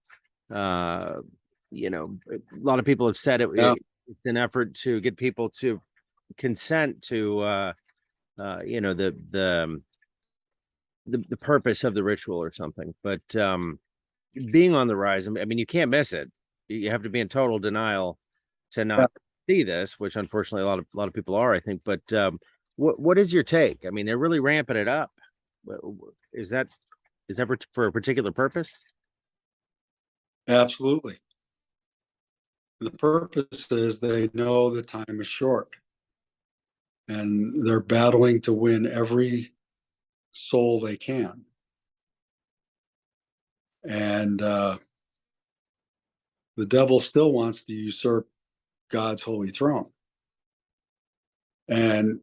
B: A lot of people have said it's an effort to get people to consent to the purpose of the ritual or something. But being on the rise, I mean, you can't miss it. You have to be in total denial to not see this, which unfortunately a lot of people are, I think. But what is your take? I mean, they're really ramping it up. Is that for a particular purpose?
C: Absolutely. The purpose is they know the time is short, and they're battling to win every soul they can. And the devil still wants to usurp God's holy throne. And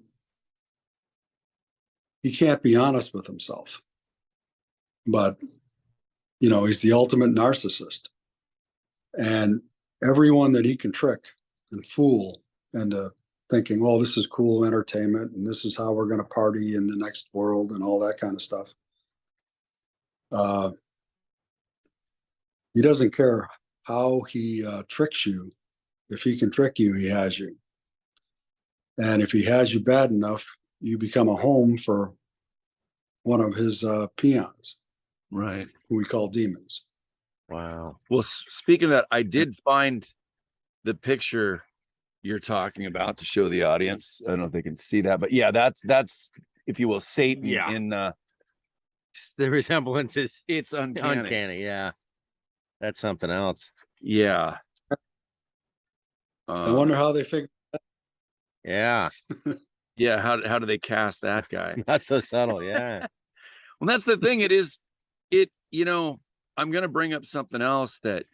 C: he can't be honest with himself. But, he's the ultimate narcissist. And everyone that he can trick and fool into thinking, oh, this is cool entertainment, and this is how we're going to party in the next world and all that kind of stuff. He doesn't care how he tricks you. If he can trick you, he has you. And if he has you bad enough, you become a home for one of his peons,
A: Right?
C: Who we call demons.
A: Wow. Well, speaking of that, I did find the picture you're talking about to show the audience. I don't know if they can see that, but yeah, that's if you will, Satan in
B: the resemblance is
A: it's uncanny.
B: Yeah, that's something else.
A: Yeah.
C: I wonder how they figure.
B: Yeah.
A: Yeah. How do they cast that guy?
B: Not so subtle. Yeah.
A: Well, that's the thing. I'm going to bring up something else that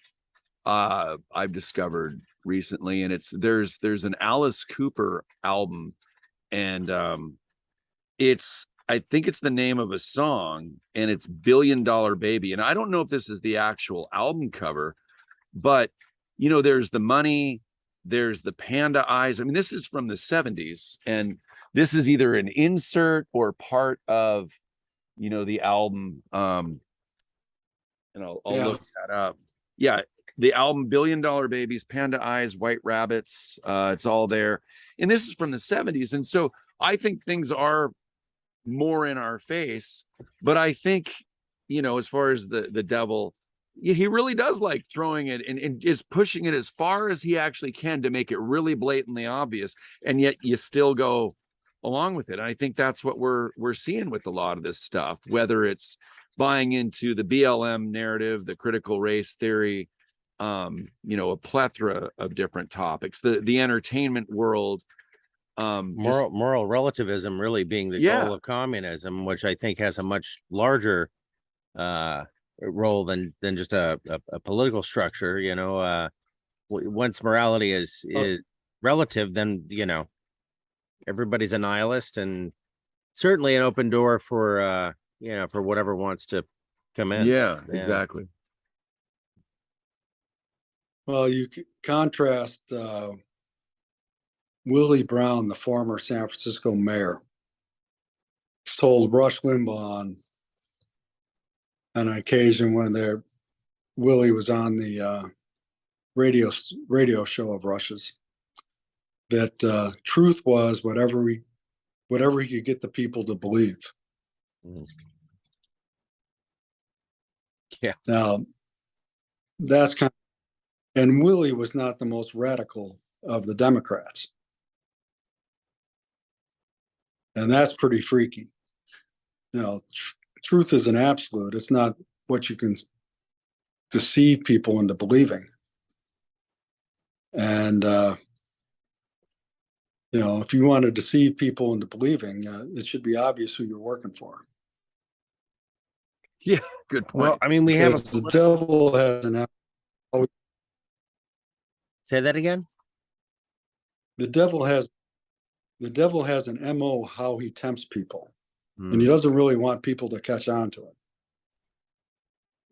A: I've discovered recently, and there's an Alice Cooper album, and I think it's the name of a song, and it's $1 Billion Baby. And I don't know if this is the actual album cover, but you know, there's the money, there's the panda eyes. I mean, this is from the 70s, and this is either an insert or part of, you know, the album. And I'll look that up. Yeah, the album Billion Dollar Babies, Panda Eyes, White Rabbits. It's all there. And this is from the 70s. And so I think things are more in our face, but I think, you know, as far as the devil, he really does like throwing it and is pushing it as far as he actually can to make it really blatantly obvious, and yet you still go along with it. And I think that's what we're seeing with a lot of this stuff, whether it's buying into the BLM narrative, the critical race theory, you know, a plethora of different topics, the entertainment world,
B: moral relativism really being the goal of communism, which I think has a much larger role than just a political structure. You know, once morality is relative, then, you know, everybody's a nihilist, and certainly an open door for you know, for whatever wants to come in.
A: Yeah, exactly.
C: Well, you contrast Willie Brown, the former San Francisco mayor, told Rush Limbaugh on an occasion when Willie was on the radio show of Rush's, that truth was whatever he could get the people to believe.
B: Yeah.
C: Now, that's kind of, and Willie was not the most radical of the Democrats. And that's pretty freaky. You know, truth is an absolute. It's not what you can deceive people into believing. And, you know, if you want to deceive people into believing, it should be obvious who you're working for.
A: Yeah, good point.
B: Well, I mean, we have
C: the devil has an.
B: Say that again.
C: The devil has an MO how he tempts people, and he doesn't really want people to catch on to it.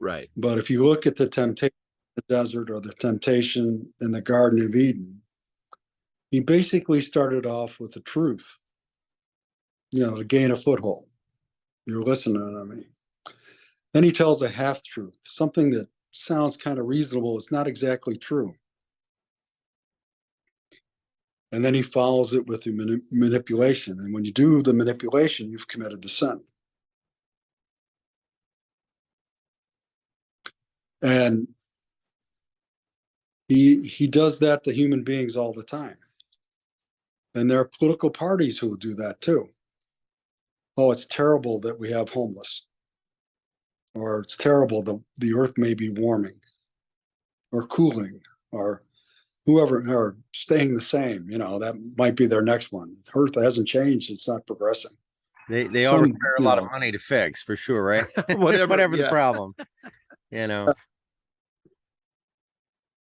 A: Right.
C: But if you look at the temptation in the desert or the temptation in the Garden of Eden, he basically started off with the truth, you know, to gain a foothold. You're listening to me. Then he tells a half truth, something that sounds kind of reasonable. It's not exactly true. And then he follows it with the manipulation. And when you do the manipulation, you've committed the sin. And he does that to human beings all the time. And there are political parties who will do that too. Oh, it's terrible that we have homeless. Or it's terrible that the earth may be warming or cooling or whoever, or staying the same. You know, that might be their next one. Earth hasn't changed. It's not progressing.
B: They all require a lot of money to fix, for sure, right? whatever the problem, you know.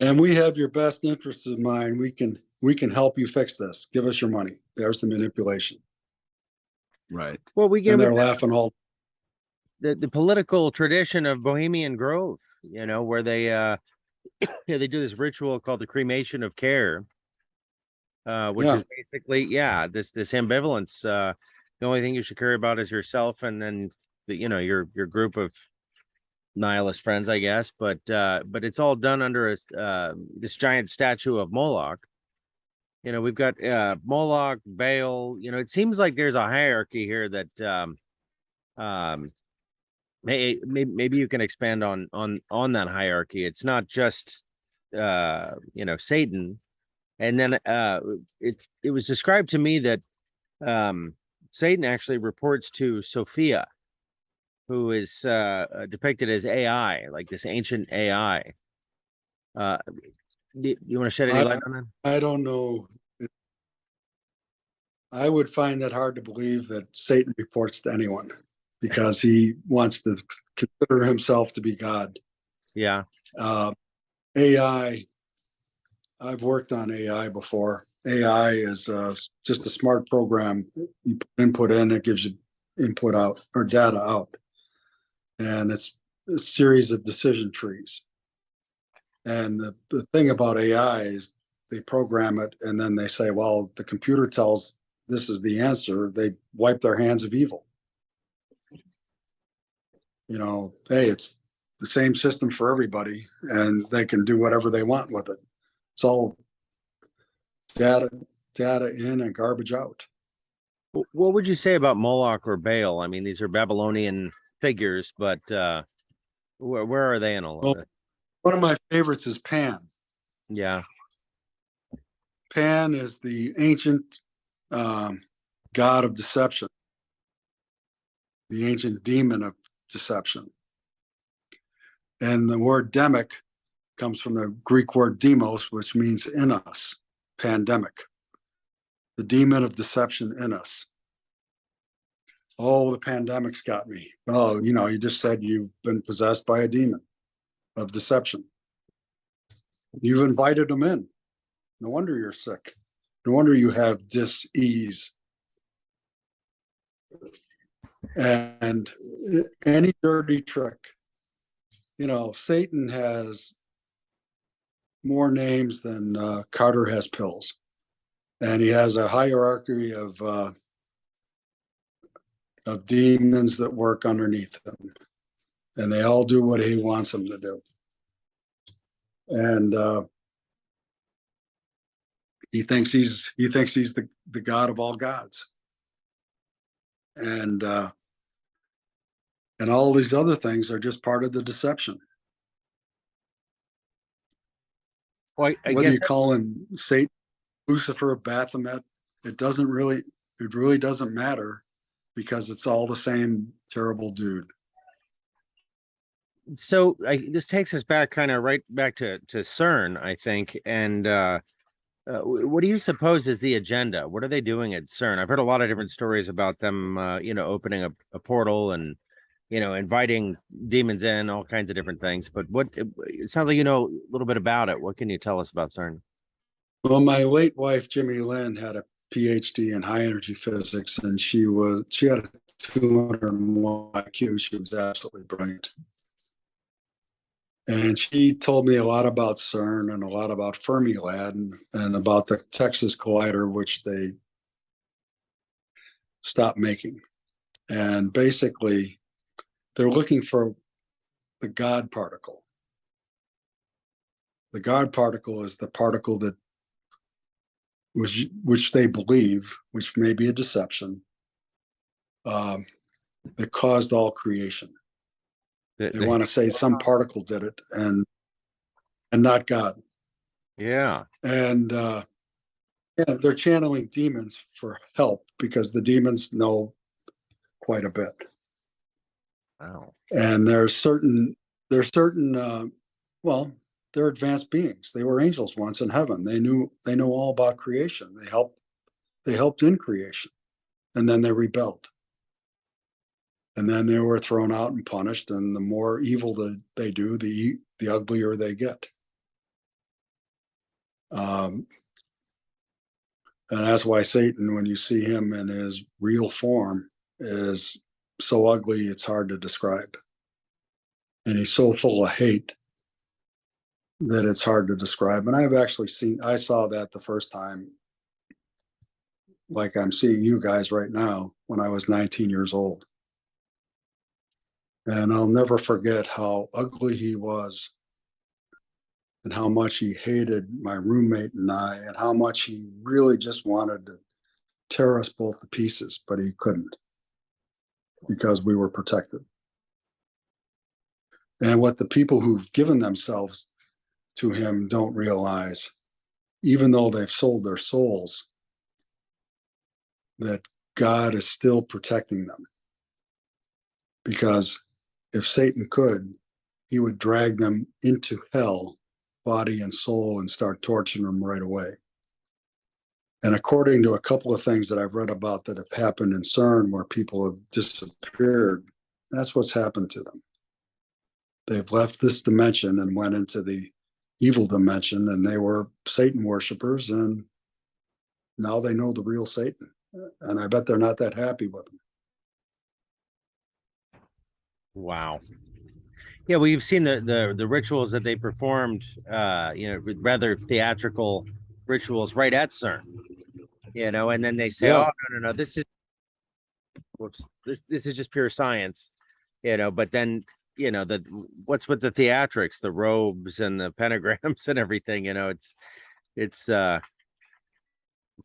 C: And we have your best interests in mind. We can help you fix this. Give us your money. There's the manipulation.
A: Right.
B: Well, we get,
C: and they're laughing all.
B: The political tradition of Bohemian growth, you know, where they they do this ritual called the Cremation of Care, which is basically this ambivalence. The only thing you should care about is yourself, and then your group of nihilist friends, I guess. But it's all done under this giant statue of Moloch. You know, we've got Moloch, Baal. You know, it seems like there's a hierarchy here that maybe you can expand on that hierarchy. It's not just Satan. And then it was described to me that Satan actually reports to Sophia, who is depicted as AI, like this ancient AI. Do you want to shed any light on that?
C: I don't know. I would find that hard to believe that Satan reports to anyone, because he wants to consider himself to be God.
B: Yeah.
C: AI, I've worked on AI before. AI is just a smart program. You put input in, it gives you input out or data out. And it's a series of decision trees. And the thing about AI is they program it and then they say, well, the computer tells this is the answer. They wipe their hands of evil. You know, hey, it's the same system for everybody and they can do whatever they want with it. It's all data in and garbage out.
B: What would you say about Moloch or Baal? I mean, these are Babylonian figures, but where are they in all of it?
C: One of my favorites is Pan.
B: Yeah.
C: Pan is the ancient god of deception, the ancient demon of deception. And the word demic comes from the Greek word demos, which means in us, pandemic, the demon of deception in us. Oh, the pandemic's got me. Oh, you know, you just said you've been possessed by a demon of deception. You've invited them in. No wonder you're sick. No wonder you have dis-ease. And any dirty trick, you know, Satan has more names than Carter has pills. And he has a hierarchy of demons that work underneath him. And they all do what he wants them to do. And he thinks he's the god of all gods. And all these other things are just part of the deception.
B: Well, I
C: Whether
B: guess
C: you call him Satan, Lucifer, Baphomet, it really doesn't matter because it's all the same terrible dude.
B: so. This takes us back, kind of right back to CERN, I think. And what do you suppose is the agenda? What are they doing at CERN? I've heard a lot of different stories about them, opening a portal and inviting demons in, all kinds of different things. But it sounds like you know a little bit about it. What can you tell us about CERN?
C: Well, my late wife, Jimmy Lynn, had a PhD in high energy physics, and she had a 201 IQ. She was absolutely brilliant. And she told me a lot about CERN and a lot about Fermilab and about the Texas Collider, which they stopped making. And basically, they're looking for the God particle. The God particle is the particle that which they believe, which may be a deception, that caused all creation. They want to say some particle did it and not God.
B: Yeah.
C: And they're channeling demons for help because the demons know quite a bit.
B: Wow.
C: And there's certain well, they're advanced beings. They were angels once in heaven. They know all about creation. They helped in creation, and then they rebelled. And then they were thrown out and punished. And the more evil that they do, the uglier they get. And that's why Satan, when you see him in his real form, is so ugly it's hard to describe. And he's so full of hate that it's hard to describe. And I saw that the first time, like I'm seeing you guys right now, when I was 19 years old. And I'll never forget how ugly he was and how much he hated my roommate and I, and how much he really just wanted to tear us both to pieces, but he couldn't because we were protected. And what the people who've given themselves to him don't realize, even though they've sold their souls, that God is still protecting them. Because if Satan could, he would drag them into hell, body and soul, and start torturing them right away. And according to a couple of things that I've read about that have happened in CERN where people have disappeared, that's what's happened to them. They've left this dimension and went into the evil dimension, and they were Satan worshipers, and now they know the real Satan. And I bet they're not that happy with him.
B: Wow. Yeah, well, you've seen the rituals that they performed, rather theatrical rituals right at CERN, and then they say,
C: Yeah,
B: "Oh, no, this is whoops, this is just pure science," But then, the what's with the theatrics, the robes and the pentagrams and everything, it's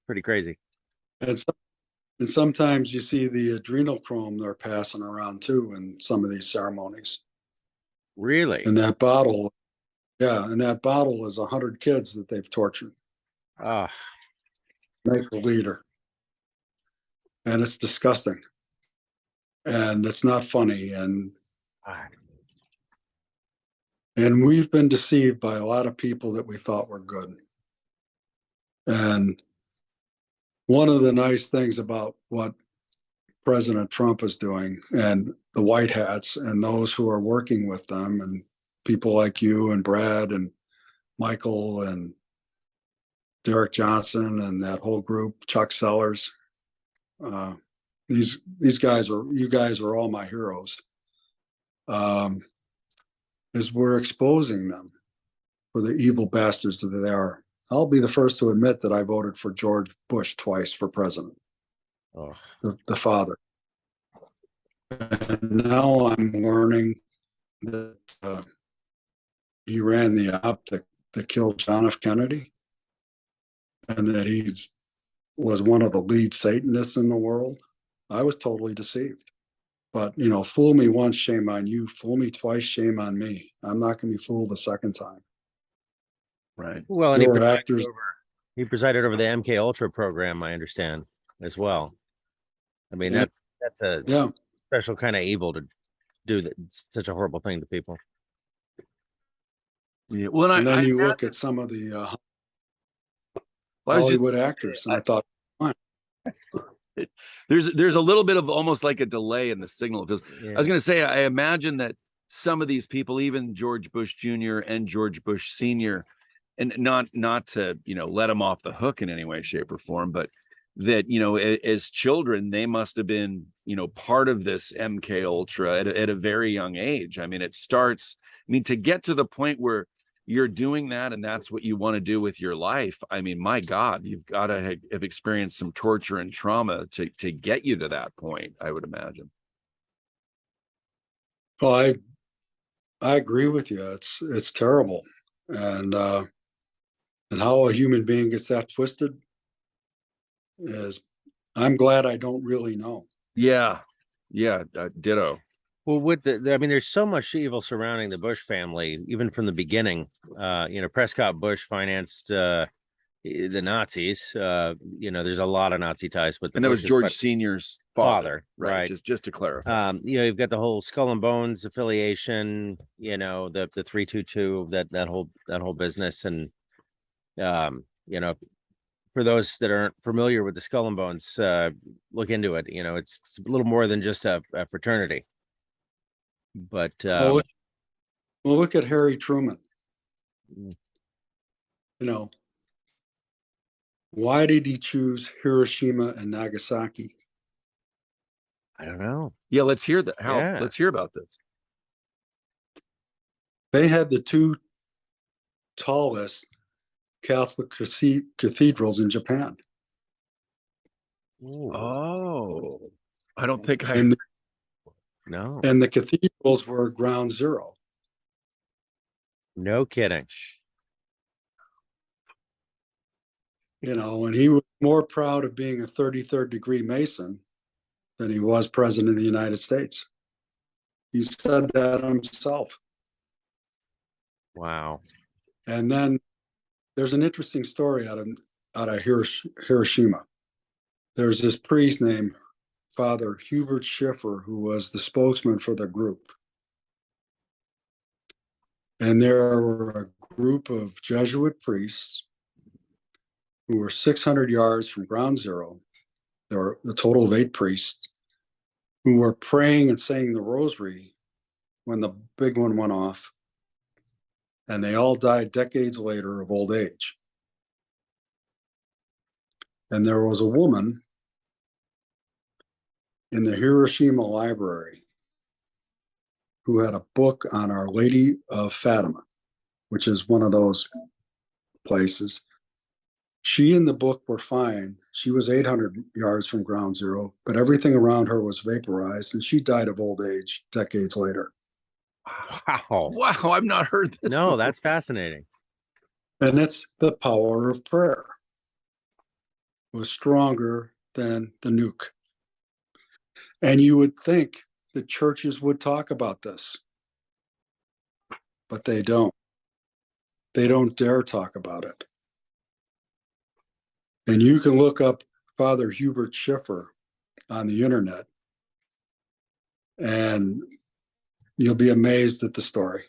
B: pretty crazy.
C: and, and sometimes you see the adrenochrome they're passing around too in some of these ceremonies.
B: Really?
C: And that bottle, yeah, and that bottle is 100 kids that they've tortured.
B: Oh,
C: Make the leader, and it's disgusting, and it's not funny,
B: God.
C: and we've been deceived by a lot of people that we thought were good. And one of the nice things about what President Trump is doing and the white hats and those who are working with them and people like you and Brad and Michael and Derek Johnson and that whole group, Chuck Sellers. These guys are, you guys are all my heroes. Is we're exposing them for the evil bastards that they are. I'll be the first to admit that I voted for George Bush twice for president,
B: Oh,
C: the father. And now I'm learning that he ran the op that killed John F. Kennedy, and that he was one of the lead Satanists in the world. I was totally deceived. But, fool me once, shame on you. Fool me twice, shame on me. I'm not going to be fooled a second time.
A: Right.
B: well, and
C: There were actors.
B: he presided over the MK Ultra program, I understand, as well. I mean,
C: Yeah.
B: that's a
C: Yeah.
B: special kind of evil to do that. It's such a horrible thing to people.
A: Yeah. Well,
C: And then you look at some of the Hollywood actors, and I thought,
A: there's a little bit of almost like a delay in the signal. Because
B: Yeah.
A: I was going to say, I imagine that some of these people, even George Bush Jr. and George Bush Sr., and not to let them off the hook in any way, shape, or form, but that as children they must have been part of this MK Ultra at a very young age. I mean, it starts. I mean, to get to the point where you're doing that and that's what you want to do with your life, I mean, my God, you've got to have experienced some torture and trauma to get you to that point, I would imagine.
C: well, I agree with you. It's terrible, and how a human being gets that twisted is. I'm glad I don't really know.
A: Yeah, ditto.
B: Well, I mean, there's so much evil surrounding the Bush family, even from the beginning. Prescott Bush financed the Nazis. There's a lot of Nazi ties with the
A: And that was
B: Bushes,
A: George Sr.'s father,
B: right?
A: Just to clarify.
B: You've got the whole Skull and Bones affiliation. The 322, that whole business, and for those that aren't familiar with the Skull and Bones, look into it. It's a little more than just a fraternity. But
C: Well, look at Harry Truman. Why did he choose Hiroshima and Nagasaki?
B: I don't know.
A: Yeah, let's hear that.
B: Yeah.
A: Let's hear about this.
C: They had the two tallest Catholic cathedrals in Japan.
B: Ooh,
A: Oh, I don't think I.
C: And
B: no,
C: and the cathedrals were ground zero.
B: no kidding.
C: And he was more proud of being a 33rd degree Mason than he was president of the United States. He said that himself.
B: Wow.
C: And then there's an interesting story out of Hiroshima. There's this priest named Father Hubert Schiffer, who was the spokesman for the group. And there were a group of Jesuit priests who were 600 yards from ground zero. There were a total of 8 priests who were praying and saying the rosary when the big one went off. And they all died decades later of old age. And there was a woman in the Hiroshima library who had a book on Our Lady of Fatima, which is one of those places. She and the book were fine. She was 800 yards from ground zero, but everything around her was vaporized, and she died of old age decades later.
B: Wow.
A: Wow, I've not heard this.
B: No,
A: before.
B: that's fascinating.
C: And it's the power of prayer. It was stronger than the nuke. And you would think the churches would talk about this, but they don't. They don't dare talk about it. And you can look up Father Hubert Schiffer on the internet, and you'll be amazed at the story.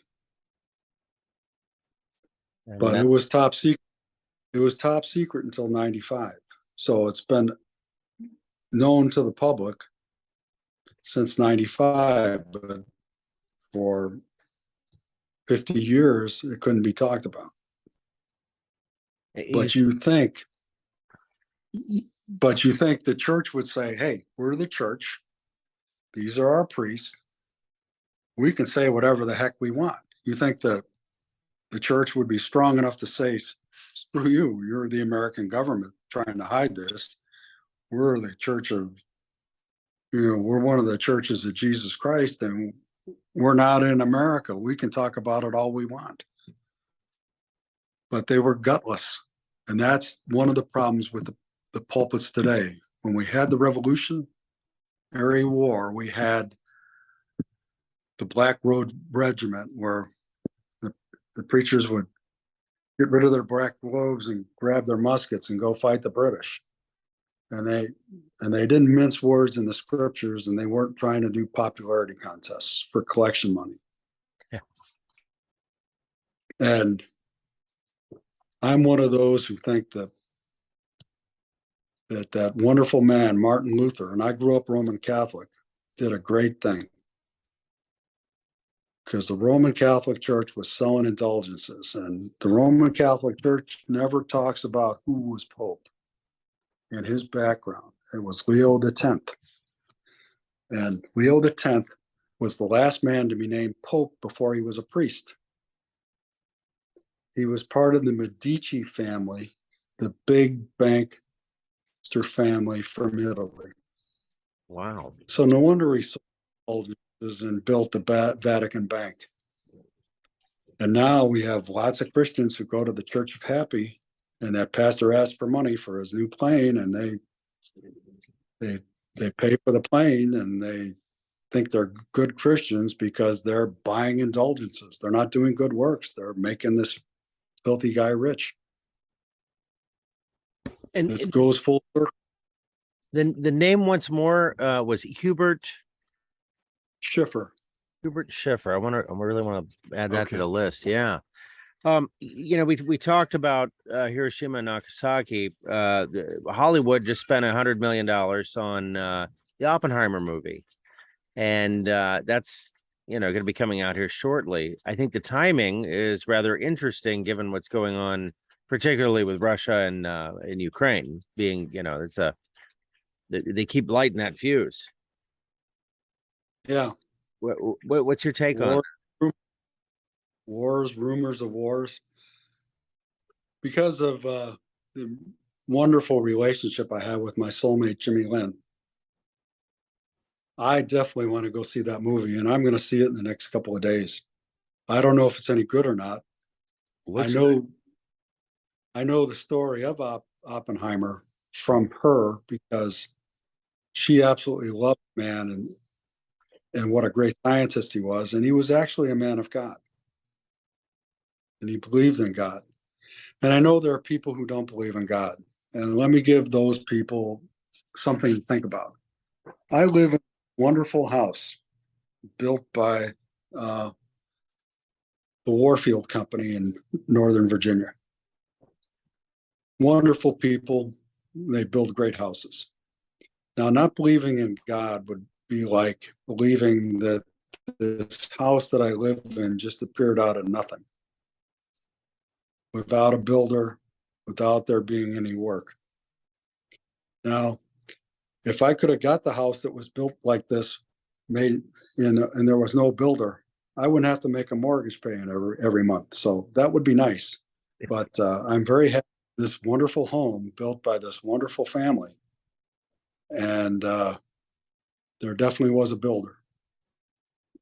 B: And
C: But
B: that-
C: it was top secret. It was top secret until 95. So it's been known to the public since 95, but for 50 years, it couldn't be talked about. But you think the church would say, hey, we're the church. These are our priests. We can say whatever the heck we want. You think that the church would be strong enough to say, screw you, you're the American government trying to hide this. We're the church of, we're one of the churches of Jesus Christ, and we're not in America. We can talk about it all we want. But they were gutless. And that's one of the problems with the pulpits today. When we had the Revolutionary War, we had the Black Road Regiment, where the preachers would get rid of their black robes and grab their muskets and go fight the British. And they didn't mince words in the scriptures, and they weren't trying to do popularity contests for collection money.
B: Yeah.
C: And I'm one of those who think that wonderful man, Martin Luther, and I grew up Roman Catholic, did a great thing. Because the Roman Catholic Church was selling indulgences, and the Roman Catholic Church never talks about who was Pope and his background. It was Leo X. And Leo X was the last man to be named Pope before he was a priest. He was part of the Medici family, the big bankster family from Italy.
B: Wow.
C: So no wonder he sold indulgences and built the Vatican Bank. And now we have lots of Christians who go to the Church of Happy, and that pastor asks for money for his new plane, and they pay for the plane, and they think they're good Christians because they're buying indulgences. They're not doing good works. They're making this filthy guy rich.
B: And
C: This goes full circle.
B: the name once more was Hubert
C: Schiffer.
B: Schiffer. I really want to add that
A: Okay.
B: to the list. Yeah. We talked about Hiroshima and Nagasaki. Hollywood just spent $100 million on the Oppenheimer movie, and that's going to be coming out here shortly. I think the timing is rather interesting given what's going on, particularly with Russia and in Ukraine. Being they keep lighting that fuse.
C: Yeah.
B: What's your take on
C: wars, rumors of wars? Because of the wonderful relationship I have with my soulmate, Jimmy Lynn, I definitely want to go see that movie, and I'm going to see it in the next couple of days. I don't know if it's any good or not. I know the story of Oppenheimer from her, because she absolutely loved the man and what a great scientist he was. And he was actually a man of God. And he believed in God. And I know there are people who don't believe in God. And let me give those people something to think about. I live in a wonderful house built by the Warfield Company in Northern Virginia. Wonderful people. They build great houses. Now, not believing in God would be like believing that this house that I live in just appeared out of nothing, without a builder, without there being any work. Now, if I could have got the house that was built like this, made and there was no builder, I wouldn't have to make a mortgage payment every month. So that would be nice. But I'm very happy with this wonderful home built by this wonderful family. And there definitely was a builder.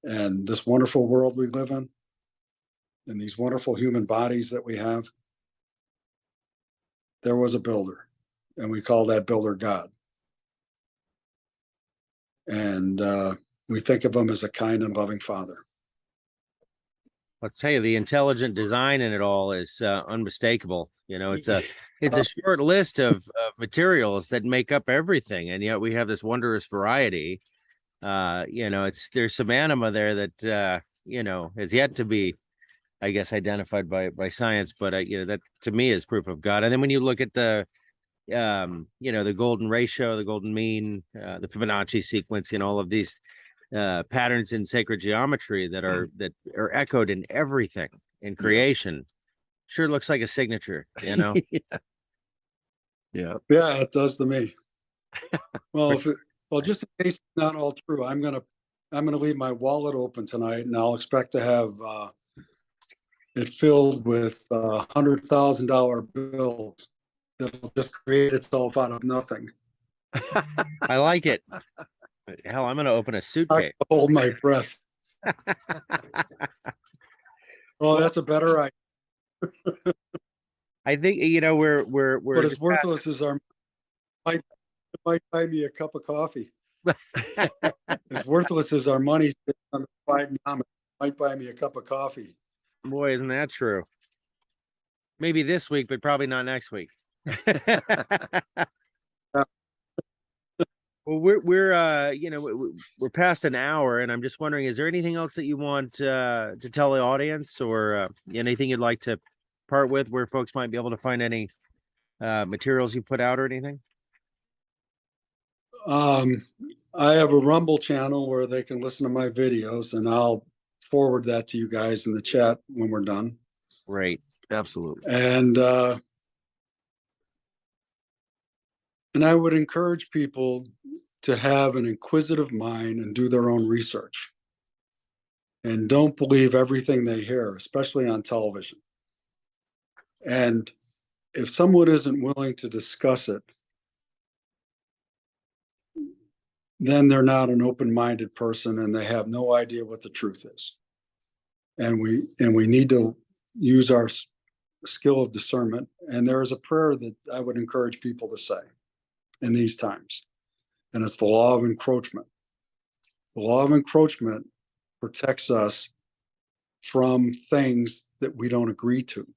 C: And this wonderful world we live in, and these wonderful human bodies that we have, there was a builder. And we call that builder God. And we think of him as a kind and loving father.
B: I'll tell you, the intelligent design in it all is unmistakable. You know, it's a short list of materials that make up everything, and yet we have this wondrous variety. You know, there's some anima there that you know, has yet to be, I guess, identified by science, but you know, that to me is proof of God. And then when you look at the you know, the golden ratio, the golden mean, the Fibonacci sequence, you know, all of these patterns in sacred geometry that are echoed in everything in creation, sure looks like a signature, you know.
A: Yeah.
C: Yeah, it does to me. Well, just in case it's not all true, I'm gonna leave my wallet open tonight, and I'll expect to have it filled with $100,000 bills that'll just create itself out of nothing.
B: I like it. Hell, I'm gonna open a
C: I
B: suitcase.
C: hold my breath. Well, that's a better idea.
B: I think, you know, we're
C: But as worthless as our might buy me a cup of coffee. As worthless as our money on the Biden might buy me a cup of coffee.
B: Boy, isn't that true? Maybe this week, but probably not next week. Well, we're you know, we're past an hour, and I'm just wondering, is there anything else that you want to tell the audience, or anything you'd like to part with, where folks might be able to find any materials you put out or anything?
C: I have a Rumble channel where they can listen to my videos, and I'll forward that to you guys in the chat when we're done.
B: Great.
A: Absolutely.
C: And I would encourage people to have an inquisitive mind and do their own research. And don't believe everything they hear, especially on television. And if someone isn't willing to discuss it, then they're not an open-minded person, and they have no idea what the truth is. And we need to use our skill of discernment. And there is a prayer that I would encourage people to say in these times. And it's the law of encroachment. The law of encroachment protects us from things that we don't agree to,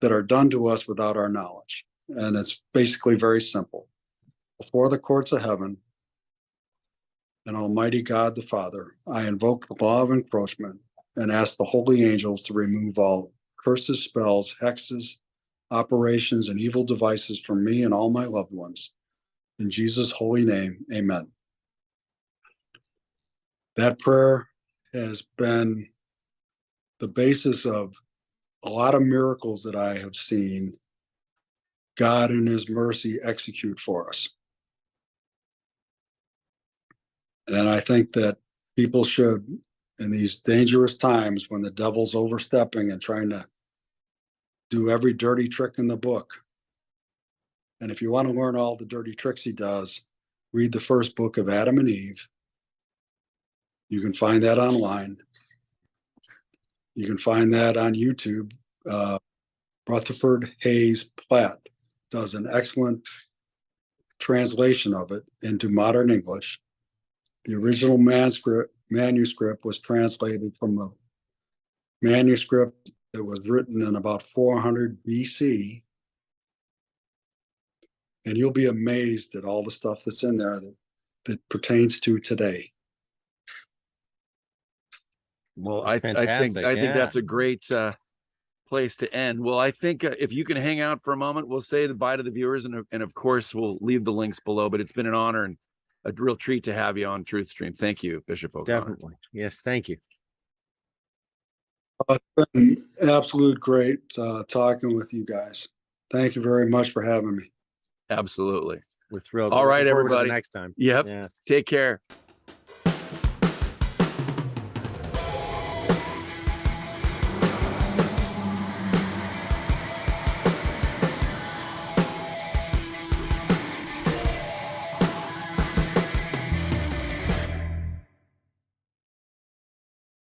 C: that are done to us without our knowledge. And it's basically very simple. Before the courts of heaven and Almighty God the Father, I invoke the law of encroachment and ask the holy angels to remove all curses, spells, hexes, operations, and evil devices from me and all my loved ones. In Jesus' holy name, amen. That prayer has been the basis of a lot of miracles that I have seen God in his mercy execute for us. And I think that people should, in these dangerous times when the devil's overstepping and trying to do every dirty trick in the book. And if you want to learn all the dirty tricks he does, read the first book of Adam and Eve. You can find that online. You can find that on YouTube. Rutherford Hayes Platt does an excellent translation of it into modern English. The original manuscript was translated from a manuscript that was written in about 400 BC. And you'll be amazed at all the stuff that's in there that pertains to today.
A: Well, I think
B: Fantastic,
A: that's a great place to end. Well, I think if you can hang out for a moment, we'll say goodbye to the viewers, and of course we'll leave the links below. But it's been an honor and a real treat to have you on Truthstream. Thank you, Bishop OConnor.
B: Definitely. Yes, thank you.
C: It's been absolute great talking with you guys. Thank you very much for having me.
A: Absolutely.
B: We're thrilled.
A: All right,
B: Looking forward to the
A: everybody.
B: next time.
A: Yep.
B: Yeah.
A: Take care.